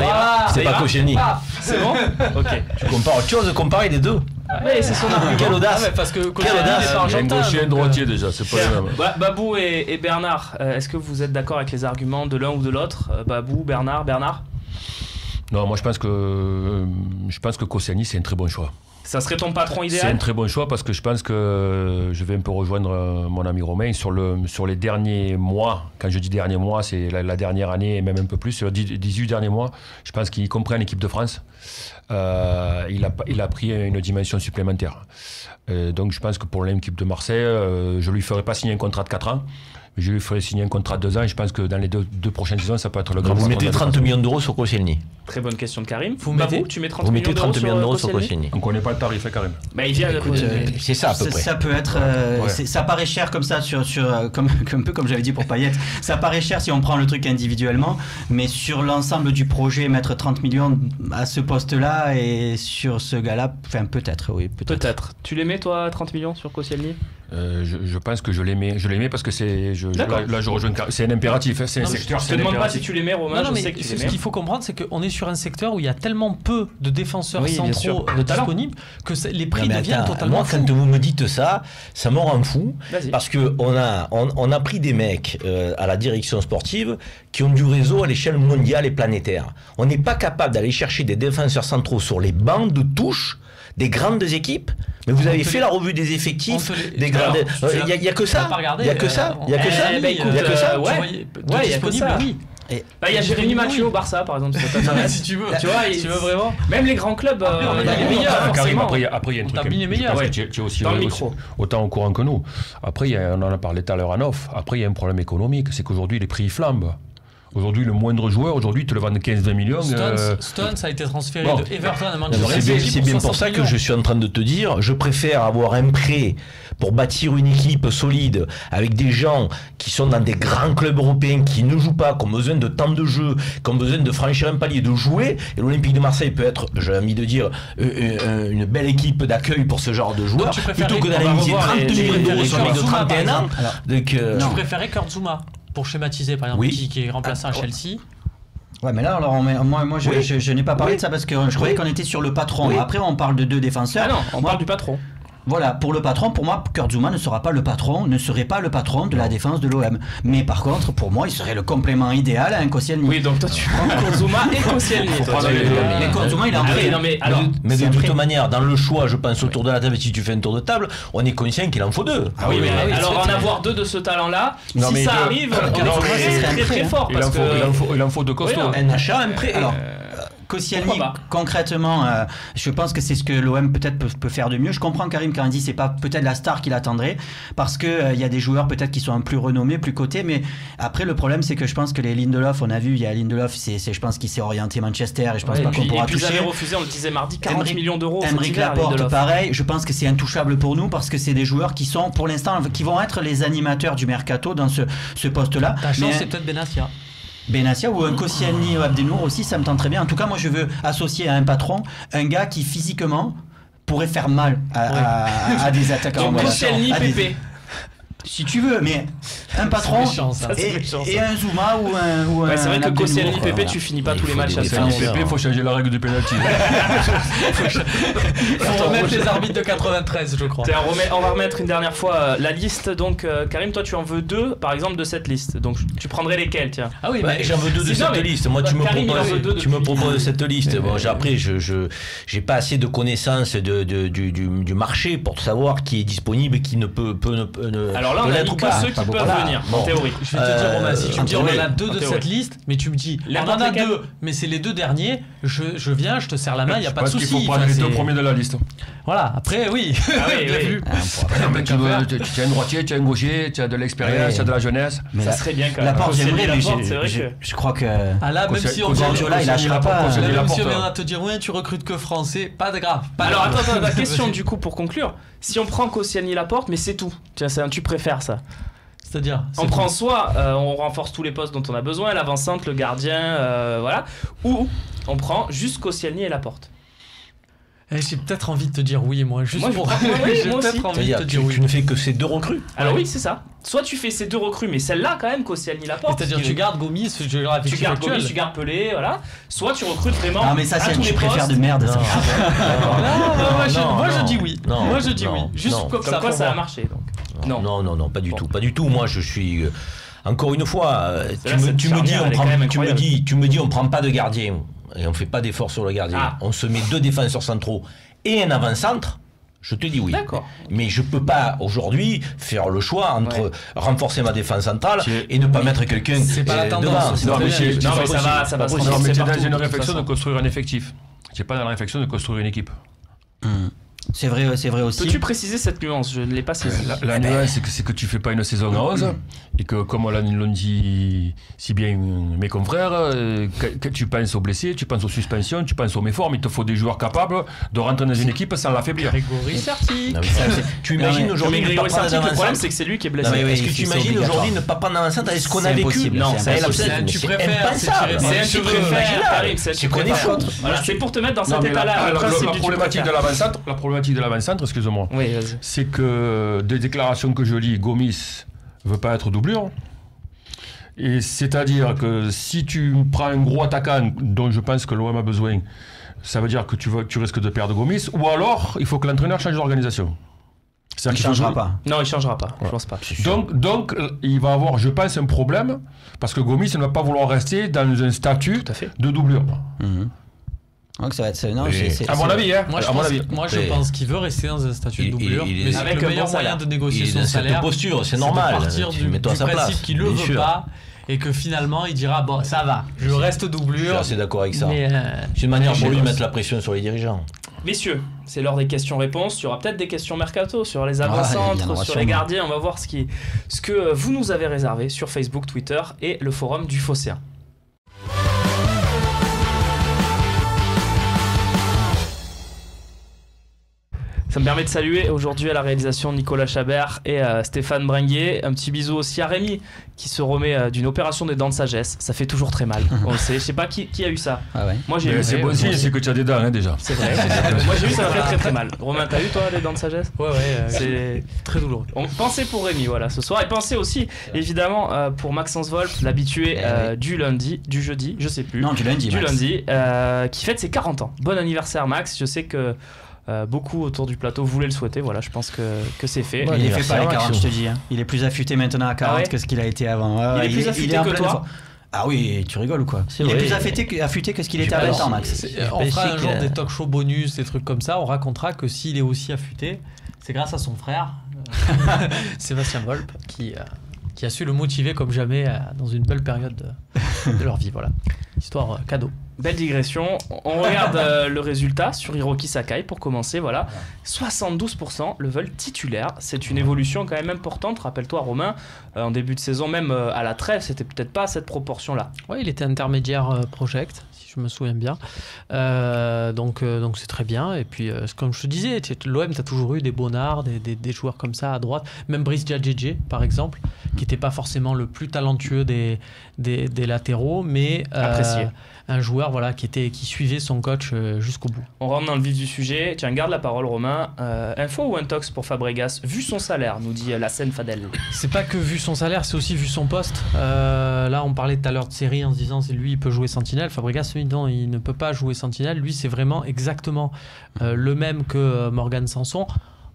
F: c'est pas Koscielny.
B: C'est bon. Ok.
F: Tu compares autre chose, comparer les deux.
B: Mais c'est son argument.
F: Quelle audace.
E: Parce que Koscielny n'est pas
C: Il y a un
E: argentin.
C: gaucher et un droitier déjà, c'est pas le même.
B: Babou et Bernard, est-ce que vous êtes d'accord avec les arguments de l'un ou de l'autre ? Babou, Bernard.
C: Non, moi je pense que Koscielny c'est un très bon choix.
B: Ça serait ton patron idéal ?
C: C'est un très bon choix parce que je pense que je vais un peu rejoindre mon ami Romain sur les derniers mois. Quand je dis derniers mois, c'est la dernière année et même un peu plus, sur les 18 derniers mois. Je pense qu'il comprend l'équipe de France. Il a pris une dimension supplémentaire. Donc je pense que pour l'équipe de Marseille, je ne lui ferai pas signer un contrat de 4 ans. Je lui ferai signer un contrat de 2 ans et je pense que dans les deux prochaines saisons, ça peut être le grand.
F: Vous mettez 30 millions d'euros sur Koscielny.
B: Très bonne question de Karim. Tu mets 30 millions d'euros sur Koscielny.
C: On ne connaît pas le tarif, Karim.
B: Bah, il vient de...
F: C'est ça à peu près.
D: Ça peut être, ça paraît cher comme ça, comme un peu comme j'avais dit pour Payet. Ça paraît cher si on prend le truc individuellement, mais sur l'ensemble du projet, mettre 30 millions à ce poste-là et sur ce gars-là, enfin peut-être, oui.
B: Peut-être. Tu les mets toi 30 millions sur Koscielny ?
C: Je pense que je l'aimais parce que là je rejoins. C'est un impératif, c'est un secteur.
B: Je te demande pas si tu l'aimais, Romain. Je sais que tu
E: ce qu'il faut comprendre, c'est qu'on est sur un secteur où il y a tellement peu de défenseurs centraux disponibles que les prix deviennent totalement fous.
F: Moi, quand vous me dites ça me rend fou parce que on a pris des mecs à la direction sportive qui ont du réseau à l'échelle mondiale et planétaire. On n'est pas capable d'aller chercher des défenseurs centraux sur les bancs de touche des grandes équipes. Mais vous avez fait la revue des effectifs des grandes. Il y a que ça. Il y a que ça. Il y a que ça. Il y a que ça.
B: Ouais, il y a que ça. Il y a Jérémy Mathieu au Barça, par exemple.
E: Si tu veux.
B: Tu vois, tu veux vraiment. Même les grands clubs, il y a les meilleurs.
C: Karim, après, il y a un truc.
E: T'as mis les meilleurs.
C: Parce que tu es aussi autant au courant que nous. Après, on en a parlé tout à l'heure en off. Après, il y a un problème économique. C'est qu'aujourd'hui, les prix flambent. Aujourd'hui, le moindre joueur, aujourd'hui, te le vendent 15-20 millions.
E: Stones a été transféré de Everton à Manchester.
F: C'est bien pour ça que je suis en train de te dire, je préfère avoir un prêt pour bâtir une équipe solide avec des gens qui sont dans des grands clubs européens, qui ne jouent pas, qui ont besoin de temps de jeu, qui ont besoin de franchir un palier, de jouer. Et l'Olympique de Marseille peut être, j'ai envie de dire, une belle équipe d'accueil pour ce genre de joueurs, plutôt que d'aller miser 30 millions d'euros sur un mec de 31 ans.
E: Tu préférais Kurt Zouma pour schématiser, par exemple, qui est remplaçant à Chelsea.
D: Ouais, mais là, alors, moi je n'ai pas parlé de ça parce que je croyais qu'on était sur le patron. Après, on parle de 2 défenseurs.
B: Ah non, on parle du patron.
D: Voilà, pour le patron, pour moi, Kurt Zouma ne serait pas le patron de la défense de l'OM. Mais par contre, pour moi, il serait le complément idéal à un Koscielny.
B: Oui, donc toi tu prends Kurt Zouma et Koscielny.
D: Mais Kurt Zouma, il est en prêt.
F: Mais de toute manière, dans le choix, je pense autour de la table, si tu fais un tour de table, on est conscient qu'il en faut 2.
B: Ah oui, mais alors en avoir 2 de ce talent-là, si ça arrive, on est très fort.
C: Il en faut 2 costauds.
F: Un achat, un prêt.
D: Koscielny, concrètement, je pense que c'est ce que l'OM peut-être peut faire de mieux. Je comprends Karim quand il dit c'est pas peut-être la star qu'il attendrait, parce que y a des joueurs peut-être qui sont un plus renommés, plus cotés, mais après le problème c'est que je pense que les Lindelof, on a vu, il y a Lindelof, je pense qu'il s'est orienté Manchester et je pense pas qu'on pourra toucher.
B: Et puis ils avaient refusé, on le disait mardi, 40 millions d'euros.
D: Aymeric Laporte, pareil, je pense que c'est intouchable pour nous parce que c'est des joueurs qui sont pour l'instant, qui vont être les animateurs du mercato dans ce poste-là.
E: Ta chance, c'est peut-être
D: Benassia ou un Koscielny ou Abdenour aussi, ça me tente très bien. En tout cas, moi je veux associer à un patron un gars qui physiquement pourrait faire mal à des attaquants.
B: Donc Koscielny, Pépé.
D: Si tu veux, mais un patron
E: méchant, ça.
D: et un Zouma ou un.
B: Ouais, c'est vrai que
D: Abdel
B: Koscielny
D: Nour,
B: Pépé,
D: voilà.
B: tu finis pas
F: Il
B: tous les
F: faut
B: matchs
F: des
B: à
F: défenseurs.
B: faire.
C: Il faut changer la règle du penalty.
E: Faut remettre les arbitres de 93, je crois.
B: Tiens, on va remettre une dernière fois la liste. Donc, Karim, toi, tu en veux 2, par exemple, de cette liste. Donc, tu prendrais lesquels, tiens?
E: Ah oui,
F: Ouais,
E: mais
F: j'en veux 2 de
B: Sinon,
F: cette
B: mais-
F: liste. Moi,
B: Karim, il en veut deux
F: tu me
B: depuis.
F: proposes cette liste. Bon, après, je j'ai pas assez de connaissances du marché pour savoir qui est disponible et qui ne peut ne.
B: Alors là, on a
F: l'être
B: dit
F: ou
B: que
F: pas.
B: ceux qui
F: Enfin, bon,
B: peuvent
F: voilà.
B: venir, en
F: Bon.
B: théorie.
E: je vais te dire, Romain, si tu me dis on en a 2
B: en
E: de
B: théorie.
E: cette liste, mais tu me dis on
B: N'importe
E: en a
B: lesquels.
E: 2, mais c'est les 2 derniers, je viens, je te serre la main, il n'y a pas de
C: Parce qu'il
E: souci.
C: faut prendre
E: Enfin,
C: les 2
E: c'est-
C: premiers de la liste.
E: Voilà, après, oui.
B: Ah oui,
E: Bien
B: oui.
E: vu.
C: Non, mais tu as un droitier, tu as un gaucher, tu as de l'expérience,
D: Ouais.
C: tu as de la jeunesse.
D: Mais
B: Ça
D: la-
B: serait bien quand même.
D: La porte,
B: Koscielny,
D: j'aimerais, mais
B: Laporte, c'est vrai que.
D: je crois que.
E: Ah là, même si on
D: Guardiola, il lâchera pas.
C: Koscielny,
E: même
C: Laporte.
E: si on viendra te dire ouais, tu recrutes que français, pas de grave. Pas
B: Alors
E: grave.
B: attends, la question du coup pour conclure. Si on prend Koscielny Laporte, mais c'est tout. Tiens, tu préfères ça.
E: C'est-à-dire,
B: On prend soit on renforce tous les postes dont on a besoin, l'avant-centre, le gardien, voilà, ou on prend juste Koscielny et Laporte.
E: j'ai peut-être envie de te dire oui, moi. Juste
B: Moi, je
E: pour.
B: crois que oui,
E: J'ai
B: moi aussi.
E: peut-être envie de
F: C'est-à-dire,
E: te
F: tu,
E: dire oui.
F: tu ne fais que ces 2 recrues.
B: Alors oui, c'est ça. Soit tu fais ces 2 recrues, mais celle-là quand même Koscielny Laporte.
E: C'est-à-dire, tu gardes Gomis, je garde
B: tu gardes Gomis, tu gardes Pelé, voilà. Soit tu recrutes vraiment.
D: Non, mais ça,
B: à
D: c'est un
B: tous les
D: tu préfères
B: postes.
D: de merde. ça.
E: Moi, je dis oui.
F: Non,
E: Moi, je dis
F: non,
E: oui. Juste
F: non.
E: comme
B: Comme
E: ça.
B: quoi
E: pour
B: ça a
E: voir.
B: marché donc.
F: Non, pas du
B: Bon.
F: tout, pas du tout. Moi, je suis encore une fois.
B: Là, cette
F: Tu me dis,
B: charnière, elle est quand même incroyable.
F: on prend pas de gardien et on fait pas d'effort sur le gardien.
B: Ah.
F: On se met 2 défenseurs centraux et un avant-centre. Je te dis oui.
B: D'accord.
F: Mais je peux pas aujourd'hui faire le choix entre renforcer ma défense centrale et ne pas mettre quelqu'un
E: C'est pas la
F: devant.
E: tendance,
F: C'est
E: non,
F: pas
E: mais
F: possible.
B: Non, mais
F: C'est
B: ça
F: pas
B: va
F: possible.
B: se
C: Non, mais
B: renforcer
C: tu es dans
B: partout,
C: une
B: de toute
C: réflexion de
B: façon.
C: construire un effectif. Tu n'es pas dans la réflexion de construire une équipe.
D: C'est vrai aussi.
B: Peux-tu préciser cette nuance? Je ne l'ai pas saisie.
C: La nuance, c'est que tu fais pas une saison à 11 et que, comme l'ont dit si bien mes confrères, que tu penses aux blessés, tu penses aux suspensions, tu penses aux méformes. Il te faut des joueurs capables de rentrer dans une équipe sans l'affaiblir.
E: Grégory Serti.
F: Non, mais ça, tu imagines
D: mais-
F: aujourd'hui
B: Mais
F: ne pas
B: Grégory
F: prendre
B: Sarti, le problème
F: d'avant-centre.
B: c'est que c'est lui qui est
F: Non,
B: blessé.
F: mais
D: oui,
F: est-ce que
D: c'est
F: tu imagines
D: obligatoire.
F: aujourd'hui ne pas prendre d'avant-centre avec ce qu'on
D: C'est
F: a vécu?
D: impossible,
B: Non,
D: c'est
B: c'est
D: impossible.
B: impossible.
E: Tu
F: C'est
E: préfères, c'est
F: impensable.
E: tiré-
B: C'est un
E: tu
B: tu
E: veux,
B: préfères, Karim,
F: C'est
B: tu
F: qu'on est
B: préfères.
F: contre.
B: Voilà, c'est pour te mettre dans
C: Non,
B: cet
C: mais
B: état-là. Le principe
C: la
B: du tu
C: problématique de
B: préfères.
C: l'avant-centre, excuse-moi,
B: Oui, vas-y.
C: c'est que des déclarations que je lis, Gomis veut pas être doublure. Et c'est-à-dire que si tu prends un gros attaquant dont je pense que l'OM a besoin, ça veut dire que tu risques de perdre Gomis, ou alors il faut que l'entraîneur change d'organisation.
D: Il
C: C'est-à-dire qu'il faut
D: changera
C: jouer-
D: pas.
B: Non, il changera pas. Je pense pas.
C: Donc, il va avoir, je pense, un problème, parce que Gomis ne va pas vouloir rester dans un statut
B: Tout à fait.
C: de doublure.
D: Donc ça va être. Non,
F: Oui.
C: À mon avis, hein.
E: Moi, je
C: à mon
E: pense,
C: avis.
E: moi, je
F: Oui.
E: pense qu'il veut rester dans un statut de
F: Il-
E: doublure,
F: il-
E: mais c'est
B: avec
E: le
B: un
E: meilleur
B: bon
E: moyen
B: salaire.
E: de
F: Il
E: négocier
F: est
E: son
F: dans cette
E: salaire.
F: posture, c'est
E: de
F: normal.
E: partir
F: Tu
E: du
F: mets-toi à sa
E: principe
F: place.
E: qu'il le
F: bien
E: veut
F: sûr.
E: pas et que finalement il dira bon ça va, je reste
F: Je suis
E: doublure.
F: assez d'accord avec ça.
E: Mais
F: C'est une manière pour lui de
E: bosse.
F: mettre la pression sur les dirigeants.
B: Messieurs, c'est l'heure des questions-réponses. Il y aura peut-être des questions mercato sur les
D: il y en
B: avant-centres,
D: aura
B: sur les
D: sûrement.
B: gardiens. On va voir ce que vous nous avez réservé sur Facebook, Twitter et le forum du Phocéen. Ça me permet de saluer aujourd'hui à la réalisation Nicolas Chabert et Stéphane Bringuier. Un petit bisou aussi à Rémi qui se remet d'une opération des dents de sagesse. Ça fait toujours très mal, on le sait. Je sais pas qui a eu ça.
D: Ah ouais.
B: Moi j'ai
C: Mais
B: eu.
C: c'est bon
B: moi
C: signe,
B: aussi.
C: c'est que tu as des dents, hein, déjà.
B: C'est vrai. Moi j'ai eu, ça m'a fait très très mal. Romain, t'as eu toi les dents de sagesse?
E: Ouais,
B: C'est
E: très douloureux.
B: On pensez pour Rémi, voilà, ce soir. Et pensez aussi, évidemment, pour Maxence Volpe, l'habitué du jeudi, je sais plus.
D: Non, du lundi. Max.
B: Qui fête ses 40 ans. Bon anniversaire, Max. Je sais que beaucoup autour du plateau voulaient le souhaiter. Voilà, je pense que c'est fait.
F: Ouais,
D: Il est fait par les
F: anniversaire,
D: 40, je te dis. Hein. Il est plus affûté maintenant à 40
B: Ah ouais
D: que ce qu'il a été avant. Ouais,
B: Il est plus
D: il
B: affûté
D: en
B: que
D: pleine
B: toi
D: forme. Ah oui, tu rigoles ou quoi
F: C'est
D: Il est
F: vrai.
D: plus affûté que ce qu'il était à
F: pas
D: 20 ans,
F: sûr.
D: Max.
E: On fera un jour des talk show bonus, des trucs comme ça. On racontera que s'il est aussi affûté, c'est grâce à son frère, Sébastien Volpe, qui a su le motiver comme jamais dans une belle période de leur vie. Voilà. Histoire cadeau.
B: Belle digression. On regarde le résultat sur Hiroki Sakai pour commencer. Voilà, 72% le veulent titulaire. C'est une évolution quand même importante. Rappelle-toi, Romain, en début de saison, même à la trêve, c'était peut-être pas à cette proportion-là.
E: Ouais, il était intermédiaire project, si je me souviens bien. Donc c'est très bien. Et puis, comme je te disais, l'OM, tu as toujours eu des bonnards, des joueurs comme ça à droite. Même Brice Djadjedje, par exemple, qui n'était pas forcément le plus talentueux des latéraux, mais
B: Apprécié
E: un joueur voilà, qui suivait son coach jusqu'au bout.
B: On rentre dans le vif du sujet. Tiens, garde la parole, Romain. Info ou intox pour Fabregas, vu son salaire, nous dit la scène Fadel.
E: C'est pas que vu son salaire, c'est aussi vu son poste. Là, on parlait tout à l'heure de série en se disant c'est lui, il peut jouer sentinelle. Fabregas, lui, non, il ne peut pas jouer sentinelle. Lui, c'est vraiment exactement le même que Morgan Sanson.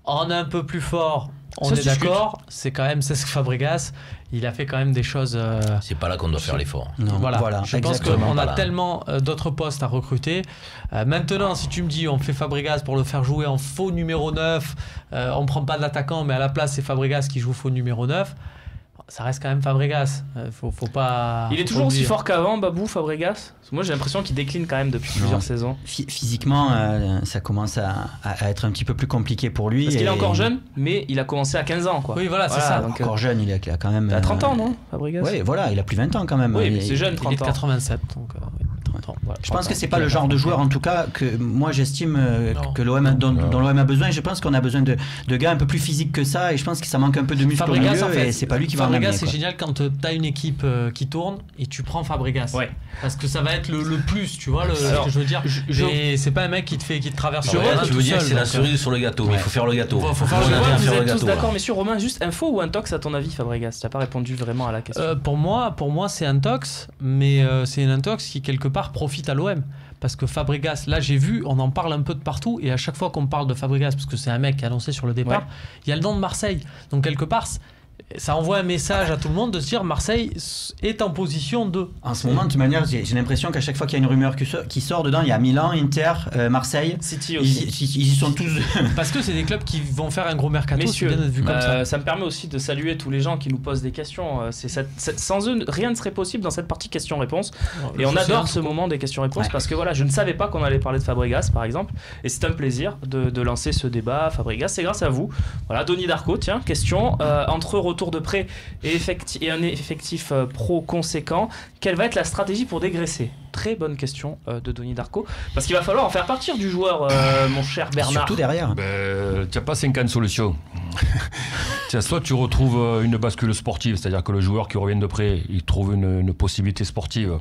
E: En un peu plus fort, on est d'accord. C'est quand même Cesc Fabregas. Il a fait quand même des choses.
F: C'est pas là qu'on doit faire l'effort.
D: Non, voilà.
E: Je pense qu'on a tellement d'autres postes à recruter. Maintenant, si tu me dis on fait Fabregas pour le faire jouer en faux numéro 9, on prend pas d'attaquant, mais à la place c'est Fabregas qui joue faux numéro 9. Ça reste quand même Fabregas. Faut pas.
B: Il est toujours aussi fort qu'avant, Babou, Fabregas. Moi, j'ai l'impression qu'il décline quand même depuis plusieurs saisons.
D: Physiquement, ça commence à être un petit peu plus compliqué pour lui.
B: Parce qu'il est encore jeune, mais il a commencé à 15 ans, quoi.
E: Oui, voilà, c'est ça.
D: Donc, encore jeune, il a quand même.
B: Il a 30 ans, non, Fabregas?
D: Oui, voilà, il a plus 20 ans quand même.
B: Oui, mais c'est jeune, 30 ans.
E: Il est de 87, donc. 30 ans.
B: Voilà,
D: je pense que c'est pas le genre de joueur, en tout cas, que moi j'estime que l'OM dont l'OM a besoin. Je pense qu'on a besoin de gars un peu plus physiques que ça, et je pense que ça manque un peu de muscle au milieu, en fait, et c'est pas lui qui va en amener.
E: Fabregas, c'est génial quand tu as une équipe qui tourne et tu prends Fabregas.
B: Ouais.
E: Parce que ça va être le plus, tu vois, ce que je veux dire. Et c'est pas un mec qui te traverse
F: sur tu veux dire que c'est la cerise sur le gâteau, mais il faut faire le gâteau.
B: Faut faire le gâteau. Vous êtes tous d'accord, messieurs. Romain, juste info ou intox à ton avis, Fabregas? Tu n'as pas répondu vraiment à la question.
E: Pour moi, c'est intox, mais c'est une intox qui quelque part profite à l'OM. Parce que Fabregas, là j'ai vu, on en parle un peu de partout, et à chaque fois qu'on parle de Fabregas, parce que c'est un mec qui a annoncé sur le départ, il y a le nom de Marseille. Donc quelque part, ça envoie un message à tout le monde de se dire Marseille est en position de.
D: En ce moment, de toute manière, j'ai l'impression qu'à chaque fois qu'il y a une rumeur qui sort dedans, il y a Milan, Inter, Marseille.
B: City aussi.
D: Ils y sont tous.
E: Parce que c'est des clubs qui vont faire un gros mercato.
B: Messieurs,
E: c'est bien d'être vu comme ça.
B: Ça me permet aussi de saluer tous les gens qui nous posent des questions. Sans eux, rien ne serait possible dans cette partie questions-réponses. Et on adore ce moment des questions-réponses parce que voilà, je ne savais pas qu'on allait parler de Fabregas, par exemple. Et c'est un plaisir de lancer ce débat. Fabregas, c'est grâce à vous. Voilà, Donnie Darko, tiens, question. Entre retour de prêt et un effectif pro conséquent, quelle va être la stratégie pour dégraisser? Très bonne question de Donnie Darko, parce qu'il va falloir en faire partir du joueur, mon cher Bernard.
D: Surtout derrière.
C: Tu n'as pas 50 solutions. Soit tu retrouves une bascule sportive, c'est-à-dire que le joueur qui revient de prêt, il trouve une possibilité sportive,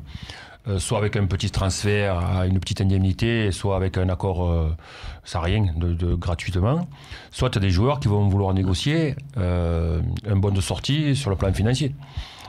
C: soit avec un petit transfert à une petite indemnité, soit avec un accord sans rien gratuitement. Soit tu as des joueurs qui vont vouloir négocier un bon de sortie sur le plan financier.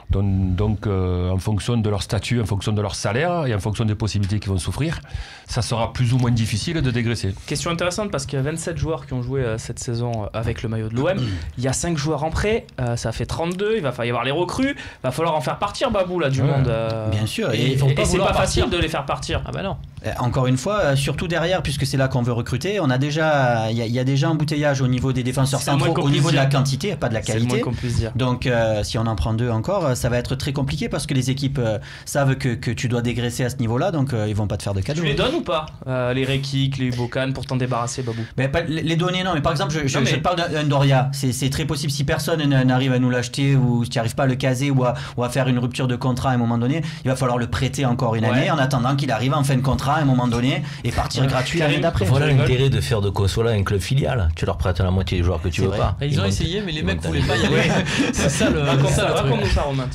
C: Donc en fonction de leur statut, en fonction de leur salaire et en fonction des possibilités qu'ils vont souffrir, ça sera plus ou moins difficile de dégraisser.
B: Question intéressante parce qu'il y a 27 joueurs qui ont joué cette saison avec le maillot de l'OM. Il y a 5 joueurs en prêt, ça fait 32, il va y avoir les recrues, il va falloir en faire partir, Babou, là, du monde.
D: Bien sûr.
B: Et c'est pas facile de les faire partir.
E: Ah bah non.
D: Encore une fois, surtout derrière, puisque c'est là qu'on veut recruter, on a déjà, il y a déjà embouteillage au niveau des défenseurs centraux, au niveau de la quantité, pas de la qualité.
B: C'est le moins qu'on puisse dire.
D: Donc si on en prend 2 encore, ça va être très compliqué parce que les équipes savent que tu dois dégraisser à ce niveau-là, donc ils vont pas te faire de cadeaux.
B: Tu les donnes ou pas les Rekik, les Bocan pour t'en débarrasser, Babou?
D: Les données, non, mais par exemple, je te parle d'un Doria. C'est très possible si personne n'arrive à nous l'acheter ou si tu n'arrives pas à le caser ou à faire une rupture de contrat à un moment donné, il va falloir le prêter encore une année en attendant qu'il arrive en fin de contrat à un moment donné et partir gratuit l'année d'après.
F: Voilà l'intérêt de faire de Consola un club filial. Tu leur prêtes la moitié des joueurs que tu veux pas.
E: Ils ont essayé, mais les mecs voulaient pas y aller. C'est ça le
B: Raconte-nous ça, Romain.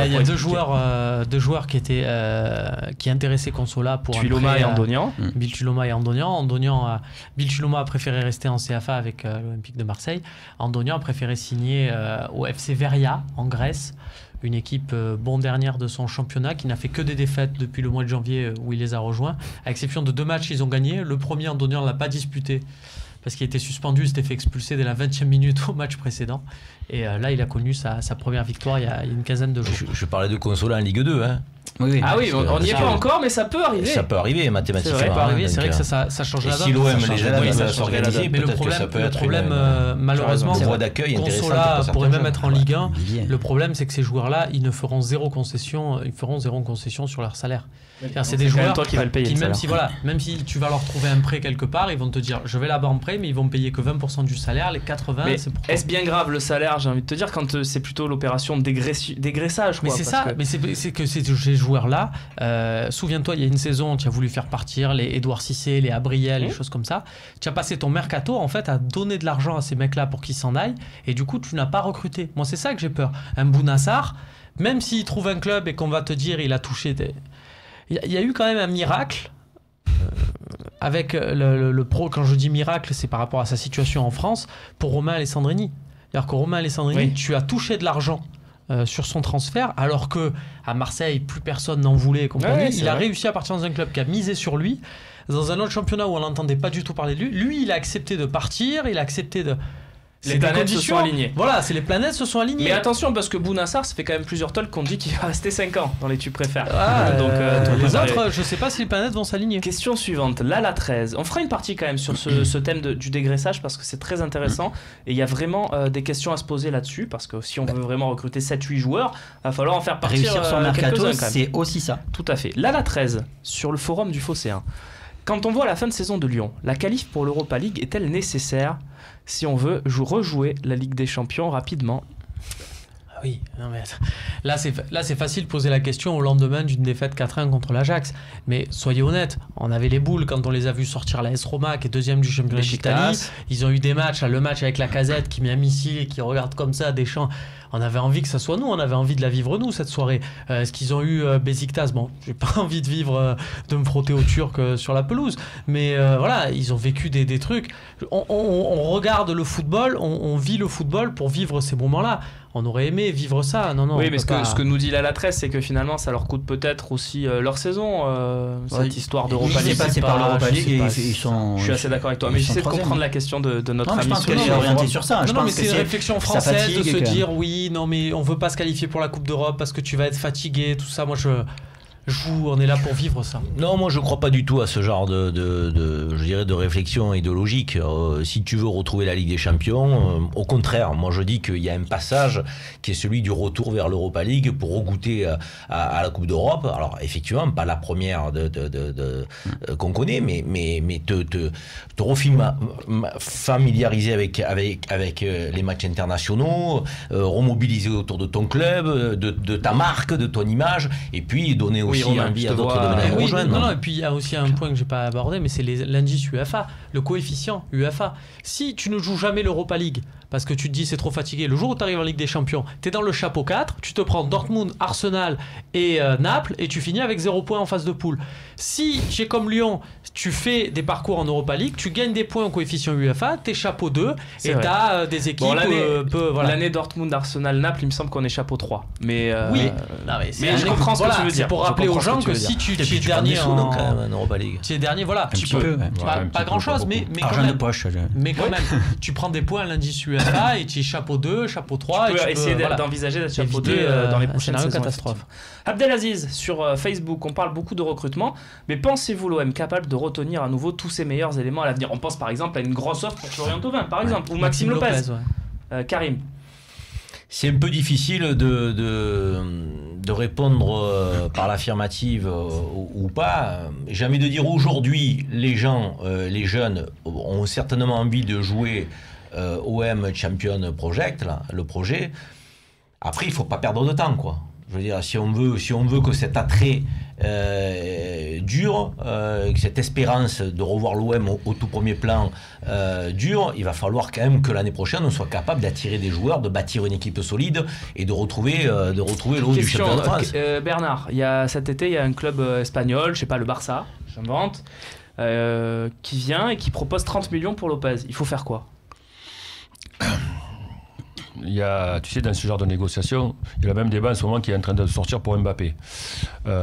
E: Il y a deux joueurs qui intéressaient Consola pour
B: Tuiloma et Andonian.
E: Bill Tuiloma et Andonian. Bill Tuiloma a préféré rester en CFA avec l'Olympique de Marseille. Andonian a préféré signer au FC Veria en Grèce, une équipe dernière de son championnat qui n'a fait que des défaites depuis le mois de janvier où il les a rejoints. À exception de 2 matchs, ils ont gagné. Le premier, Andonian ne l'a pas disputé parce qu'il était suspendu, il s'était fait expulser dès la 20e minute au match précédent. Et là, il a connu sa première victoire il y a une quinzaine de jours.
F: Je parlais de Consola en Ligue 2. Hein.
D: Oui.
B: Ah oui, on n'y est pas encore, mais ça peut arriver.
F: Ça peut arriver mathématiquement.
E: Ça peut arriver, c'est vrai que ça change la donne.
F: Si l'OM les aide à s'organiser,
E: mais
F: peut-être que ça peut être
E: problème, malheureusement,
F: voie d'accueil
E: Consola pourrait même être en Ligue 1. Le problème, c'est que ces joueurs-là, ils feront zéro concession sur leur salaire. C'est des joueurs
B: qui va le payer,
E: même si tu vas leur trouver un prêt quelque part, ils vont te dire je vais là-bas en prêt, mais ils vont payer que 20% du salaire, les 80%.
B: Mais est-ce bien grave le salaire, j'ai envie de te dire, quand c'est plutôt l'opération de dégraissage,
E: mais c'est ça, mais c'est que ces joueurs-là, souviens-toi, il y a une saison, tu as voulu faire partir les Édouard Cissé, les Abriel, les choses comme ça. Tu as passé ton mercato en fait à donner de l'argent à ces mecs-là pour qu'ils s'en aillent, et du coup tu n'as pas recruté. Moi c'est ça que j'ai peur. Un Bounassar, même s'il trouve un club et qu'on va te dire il a touché Il y a eu quand même un miracle avec le pro. Quand je dis miracle, c'est par rapport à sa situation en France pour Romain Alessandrini. C'est-à-dire que Romain Alessandrini, tu as touché de l'argent sur son transfert, alors que à Marseille, plus personne n'en voulait et compagnie. Il a réussi à partir dans un club qui a misé sur lui. Dans un autre championnat où on n'entendait pas du tout parler de lui, lui, il a accepté de partir, il a accepté de...
B: Les planètes se sont alignées.
E: Voilà, les planètes se sont alignées.
B: Mais attention, parce que Bounassar, ça fait quand même plusieurs talks qu'on dit qu'il va rester 5 ans dans les tu préfères.
E: Donc, les autres, je sais pas si les planètes vont s'aligner.
B: Question suivante, Lala 13. On fera une partie quand même sur ce thème du dégraissage parce que c'est très intéressant et il y a vraiment des questions à se poser là-dessus parce que si on veut vraiment recruter 7-8 joueurs, il va falloir en faire partir
D: réussir son mercato, c'est aussi ça.
B: Tout à fait. Lala 13, sur le forum du Phocéen. Quand on voit la fin de saison de Lyon, la qualif pour l'Europa League est-elle nécessaire si on veut rejouer la Ligue des Champions rapidement?
E: Oui, non mais là c'est facile de poser la question au lendemain d'une défaite 4-1 contre l'Ajax. Mais soyez honnêtes, on avait les boules quand on les a vus sortir l'AS Roma qui est deuxième du championnat d'Italie. Ils ont eu des matchs, le match avec la Casette qui met un missile et qui regarde comme ça Deschamps. On avait envie que ça soit nous, on avait envie de la vivre nous cette soirée. Ce qu'ils ont eu Beşiktaş, bon, j'ai pas envie de vivre, de me frotter aux Turcs sur la pelouse. Mais voilà, ils ont vécu des trucs. On regarde le football, on vit le football pour vivre ces moments-là. On aurait aimé vivre ça. Non,
B: oui, mais ce que nous dit Lala 13, c'est que finalement, ça leur coûte peut-être aussi leur saison, cette histoire d'Europa League.
D: Ils sont passés par l'Europa League et ils sont...
B: Je suis assez d'accord avec toi, mais j'essaie de comprendre la question de notre ami.
D: Je pense qu'elle est orientée sur ça.
E: Non, mais c'est une réflexion française de se dire oui, non, mais on veut pas se qualifier pour la Coupe d'Europe parce que tu vas être fatigué, tout ça. Moi, on est là pour vivre ça.
F: Non, moi je crois pas du tout à ce genre je dirais de réflexion idéologique. Si tu veux retrouver la Ligue des Champions, au contraire, moi je dis qu'il y a un passage qui est celui du retour vers l'Europa League pour regoûter à la Coupe d'Europe. Alors effectivement, pas la première qu'on connaît, mais te familiariser avec les matchs internationaux, remobiliser autour de ton club, de ta marque, de ton image, et puis donner aussi envie à d'autres de venir rejoindre.
E: Non, et puis il y a aussi un point que j'ai pas abordé, mais c'est l'indice UEFA, le coefficient UEFA. Si tu ne joues jamais l'Europa League parce que tu te dis c'est trop fatigué, le jour où tu arrives en Ligue des Champions, tu es dans le chapeau 4, tu te prends Dortmund, Arsenal et Naples et tu finis avec 0 points en phase de poule. Si tu es comme Lyon, tu fais des parcours en Europa League, tu gagnes des points au coefficient UEFA, tu es chapeau 2 et tu as des équipes
B: l'année Dortmund, Arsenal, Naples, il me semble qu'on est chapeau 3. Mais
E: mais
B: je comprends ce que tu veux dire.
E: C'est pour rappeler aux gens que si tu es dernier en
F: Europa League.
E: Tu es dernier, voilà,
D: tu peux
E: pas grand-chose, mais quand même. Mais quand même, tu prends des points à l'indice UEFA et tu es chapeau 2, chapeau 3.
B: Tu peux essayer d'envisager d'être chapeau 2 dans les prochaines saisons.
E: Catastrophe.
B: Abdelaziz, sur Facebook, on parle beaucoup de recrutement, mais pensez-vous l'OM capable de retenir à nouveau tous ses meilleurs éléments à l'avenir? On pense par exemple à une grosse offre pour Florian Thauvin, par exemple, ou Maxime Lopez. Karim.
F: C'est un peu difficile de répondre par l'affirmative ou pas. J'ai envie de dire aujourd'hui, les jeunes ont certainement envie de jouer OM Champion Project, là, le projet. Après, il ne faut pas perdre de temps, quoi. Je veux dire, si on veut que cet attrait dure, que cette espérance de revoir l'OM au tout premier plan dure, il va falloir quand même que l'année prochaine on soit capable d'attirer des joueurs, de bâtir une équipe solide et de retrouver le haut du championnat de France.
B: Bernard, cet été il y a un club espagnol, je sais pas, le Barça, j'invente, qui vient et qui propose 30 millions pour Lopez. Il faut faire quoi?
C: Il y a, tu sais, dans ce genre de négociation, il y a le même débat en ce moment qui est en train de sortir pour Mbappé.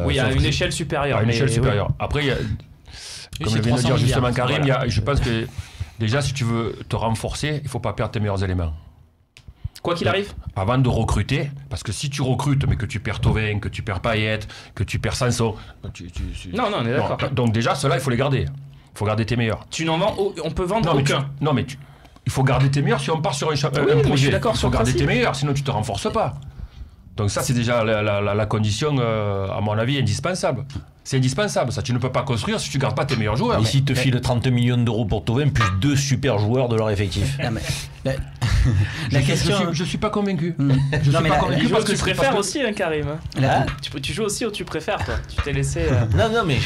B: Oui, à une échelle supérieure.
C: À une échelle supérieure. Oui. Après, il y a, comme vient de dire justement Karim, je pense que déjà, si tu veux te renforcer, il ne faut pas perdre tes meilleurs éléments.
B: Quoi qu'il arrive.
C: Avant de recruter, parce que si tu recrutes, mais que tu perds Thauvin, que tu perds Payet, que tu perds Sanson...
B: Non, on est d'accord.
C: Donc déjà, ceux-là, il faut les garder. Il faut garder tes meilleurs.
B: Tu n'en vends... On peut vendre aucun.
C: Il faut garder tes meilleurs si on part sur un projet.
B: Je suis d'accord,
C: il faut garder tes meilleurs, sinon tu ne te renforces pas. Donc ça, c'est déjà la condition, à mon avis, indispensable. C'est indispensable, ça. Tu ne peux pas construire si tu ne gardes pas tes meilleurs joueurs.
F: Ici, ils te filent 30 millions d'euros pour Thauvin, plus 2 super joueurs de leur effectif.
C: La question... Je ne suis pas convaincu.
B: Je suis pas convaincu parce que tu préfères aussi, Karim. Tu joues aussi ou tu préfères, toi? Tu t'es laissé...
F: Non, mais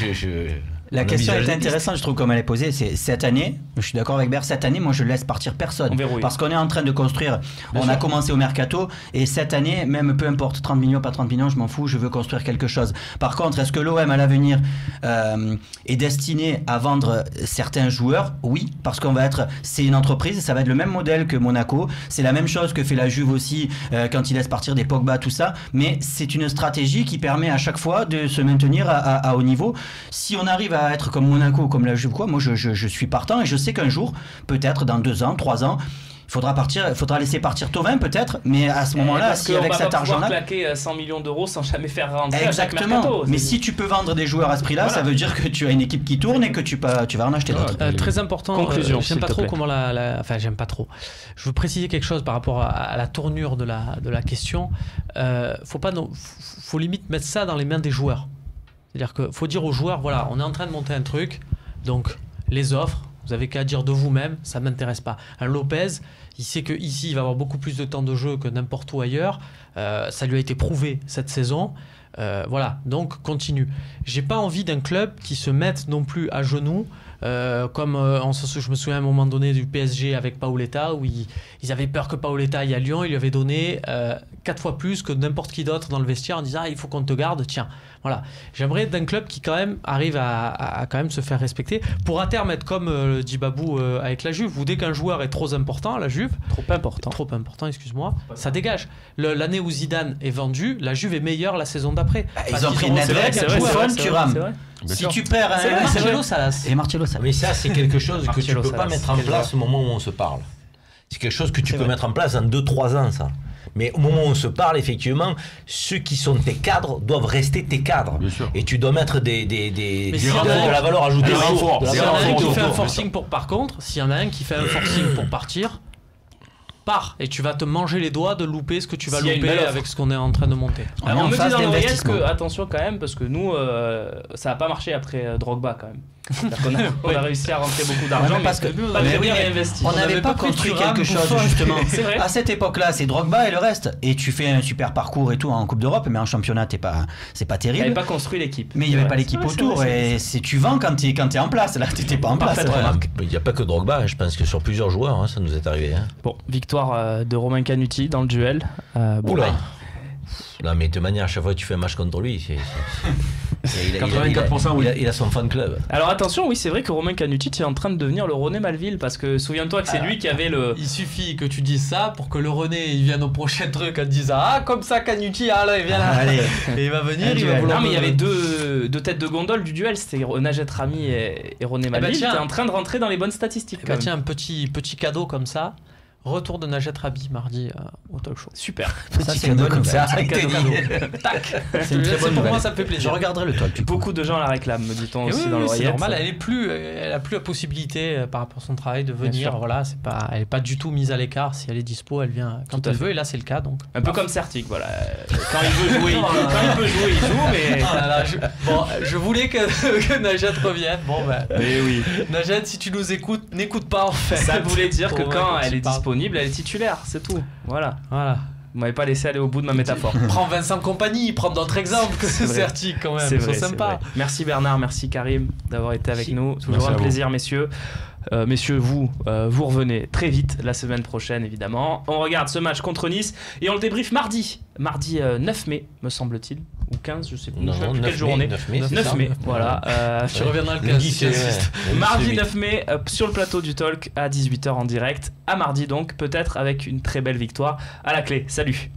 D: La question est intéressante, je trouve, comme elle est posée. C'est cette année, je suis d'accord avec Bert, cette année, moi je laisse partir personne. Parce qu'on est en train de construire. On a commencé au mercato et cette année, même peu importe 30 millions, pas 30 millions, je m'en fous, je veux construire quelque chose. Par contre, est-ce que l'OM à l'avenir est destiné à vendre certains joueurs? Oui, parce c'est une entreprise, ça va être le même modèle que Monaco. C'est la même chose que fait la Juve aussi quand il laisse partir des Pogba, tout ça. Mais c'est une stratégie qui permet à chaque fois de se maintenir à haut niveau. Si on arrive à être comme Monaco ou comme la Juve, moi je suis partant et je sais qu'un jour, peut-être dans 2 ans, 3 ans, il faudra laisser partir Thauvin peut-être, mais à ce moment-là, si avec cet argent-là,
B: claquer 100 millions d'euros sans jamais faire rentrer.
D: Exactement.
B: À chaque mercato,
D: mais si tu peux vendre des joueurs à ce prix-là, ça veut dire que tu as une équipe qui tourne et que tu vas en acheter d'autres.
E: Très important.
B: Conclusion.
E: J'aime pas trop comment enfin, j'aime pas trop. Je veux préciser quelque chose par rapport à la tournure de la question. Faut limite mettre ça dans les mains des joueurs. C'est-à-dire qu'il faut dire aux joueurs, voilà, on est en train de monter un truc, donc les offres, vous avez qu'à dire de vous-même, ça ne m'intéresse pas. Un Lopez, il sait qu'ici, il va avoir beaucoup plus de temps de jeu que n'importe où ailleurs. Ça lui a été prouvé cette saison. Voilà, donc continue. J'ai pas envie d'un club qui se mette non plus à genoux, comme je me souviens à un moment donné du PSG avec Paoletta, où ils avaient peur que Paoletta aille à Lyon, il lui avait donné 4 fois plus que n'importe qui d'autre dans le vestiaire en disant il faut qu'on te garde, tiens. Voilà. J'aimerais d'un club qui quand même arrive à quand même se faire respecter pour à terme être comme dit Babou avec la Juve, où dès qu'un joueur est trop important à la Juve, trop important, excuse-moi, ça dégage. L'année où Zidane est vendu, la Juve est meilleure la saison d'après.
D: Ils ont pris Nedved, Thuram. Si tu perds
E: Marcelo Salas.
D: Et Marcelo Salas.
F: Mais ça, c'est quelque chose que tu ne peux pas mettre en place au moment où on se parle. C'est quelque chose que tu peux mettre en place en 2-3 ans, ça. Mais au moment où on se parle, effectivement, ceux qui sont tes cadres doivent rester tes cadres. Et tu dois mettre de la valeur ajoutée.
E: S'il y en a un qui fait un forcing pour partir, pars et tu vas te manger les doigts de louper ce que tu vas louper avec ce qu'on est en train de monter.
B: Alors on me dit dans l'oreillette que, attention quand même, parce que nous, ça n'a pas marché après Drogba quand même. On a réussi à rentrer beaucoup d'argent, parce que pas très bien réinvesti.
D: On n'avait pas construit quelque chose justement. À cette époque-là, c'est Drogba et le reste. Et tu fais un super parcours et tout en Coupe d'Europe, mais en championnat, c'est pas terrible.
B: Il n'y avait pas construit l'équipe.
D: Mais il n'y avait pas l'équipe autour. Et tu vends quand tu es en place. Là, tu n'étais pas en place.
F: Il n'y a pas que Drogba. Je pense que sur plusieurs joueurs, ça nous est arrivé.
B: Bon, victoire de Romain Canuti dans le duel.
F: Non, mais de manière, à chaque fois que tu fais un match contre lui,
C: 84%,
F: il a son fan club.
B: Alors attention, oui, c'est vrai que Romain Canuti est en train de devenir le René Malville, parce que souviens-toi que c'est lui qui avait le.
E: Il suffit que tu dises ça pour que le René il vienne au prochain truc en te disant comme ça Canuti, là il vient là. Allez. Et il va venir, il va vouloir.
B: Non, mais il y avait deux têtes de gondole du duel, c'était Najet Rami et René Malville. T'es en train de rentrer dans les bonnes statistiques.
E: Tiens, un petit cadeau comme ça. Retour de Najet Rabi mardi au talk show.
B: Super.
D: Ça, c'est une bonne comme ça.
B: Cadeau. Tac.
D: C'est une très bonne
E: pour moi, ça me fait plaisir.
D: Je regarderai le talk.
B: Beaucoup de gens la réclament, me dit-on aussi dans l'oreillette.
E: C'est normal. Elle a plus la possibilité par rapport à son travail de venir. Voilà, elle est pas du tout mise à l'écart. Si elle est dispo, elle vient quand elle veut. Et là, c'est le cas. Donc.
B: Un peu comme Certic, voilà. Quand il veut jouer, il joue. Mais
E: je voulais que Najet revienne.
B: Mais oui.
E: Najet, si tu nous écoutes, n'écoute pas en fait.
B: Ça voulait dire que quand elle est disponible, elle est titulaire, c'est tout. Voilà. Vous m'avez pas laissé aller au bout de ma métaphore.
E: Prends Vincent Kompany, prends d'autres exemples que c'est Certic quand même. C'est sympa.
B: Merci Bernard, merci Karim d'avoir été avec nous. Toujours un plaisir, messieurs. Messieurs, vous revenez très vite la semaine prochaine, évidemment. On regarde ce match contre Nice et on le débriefe mardi 9 mai, me semble-t-il. Ou 15, je sais plus. Quelle journée 9 mai, voilà.
E: Tu reviendras le 15.
B: Mardi 9 mai, sur le plateau du Talk à 18h en direct. À mardi donc, peut-être avec une très belle victoire à la clé. Salut.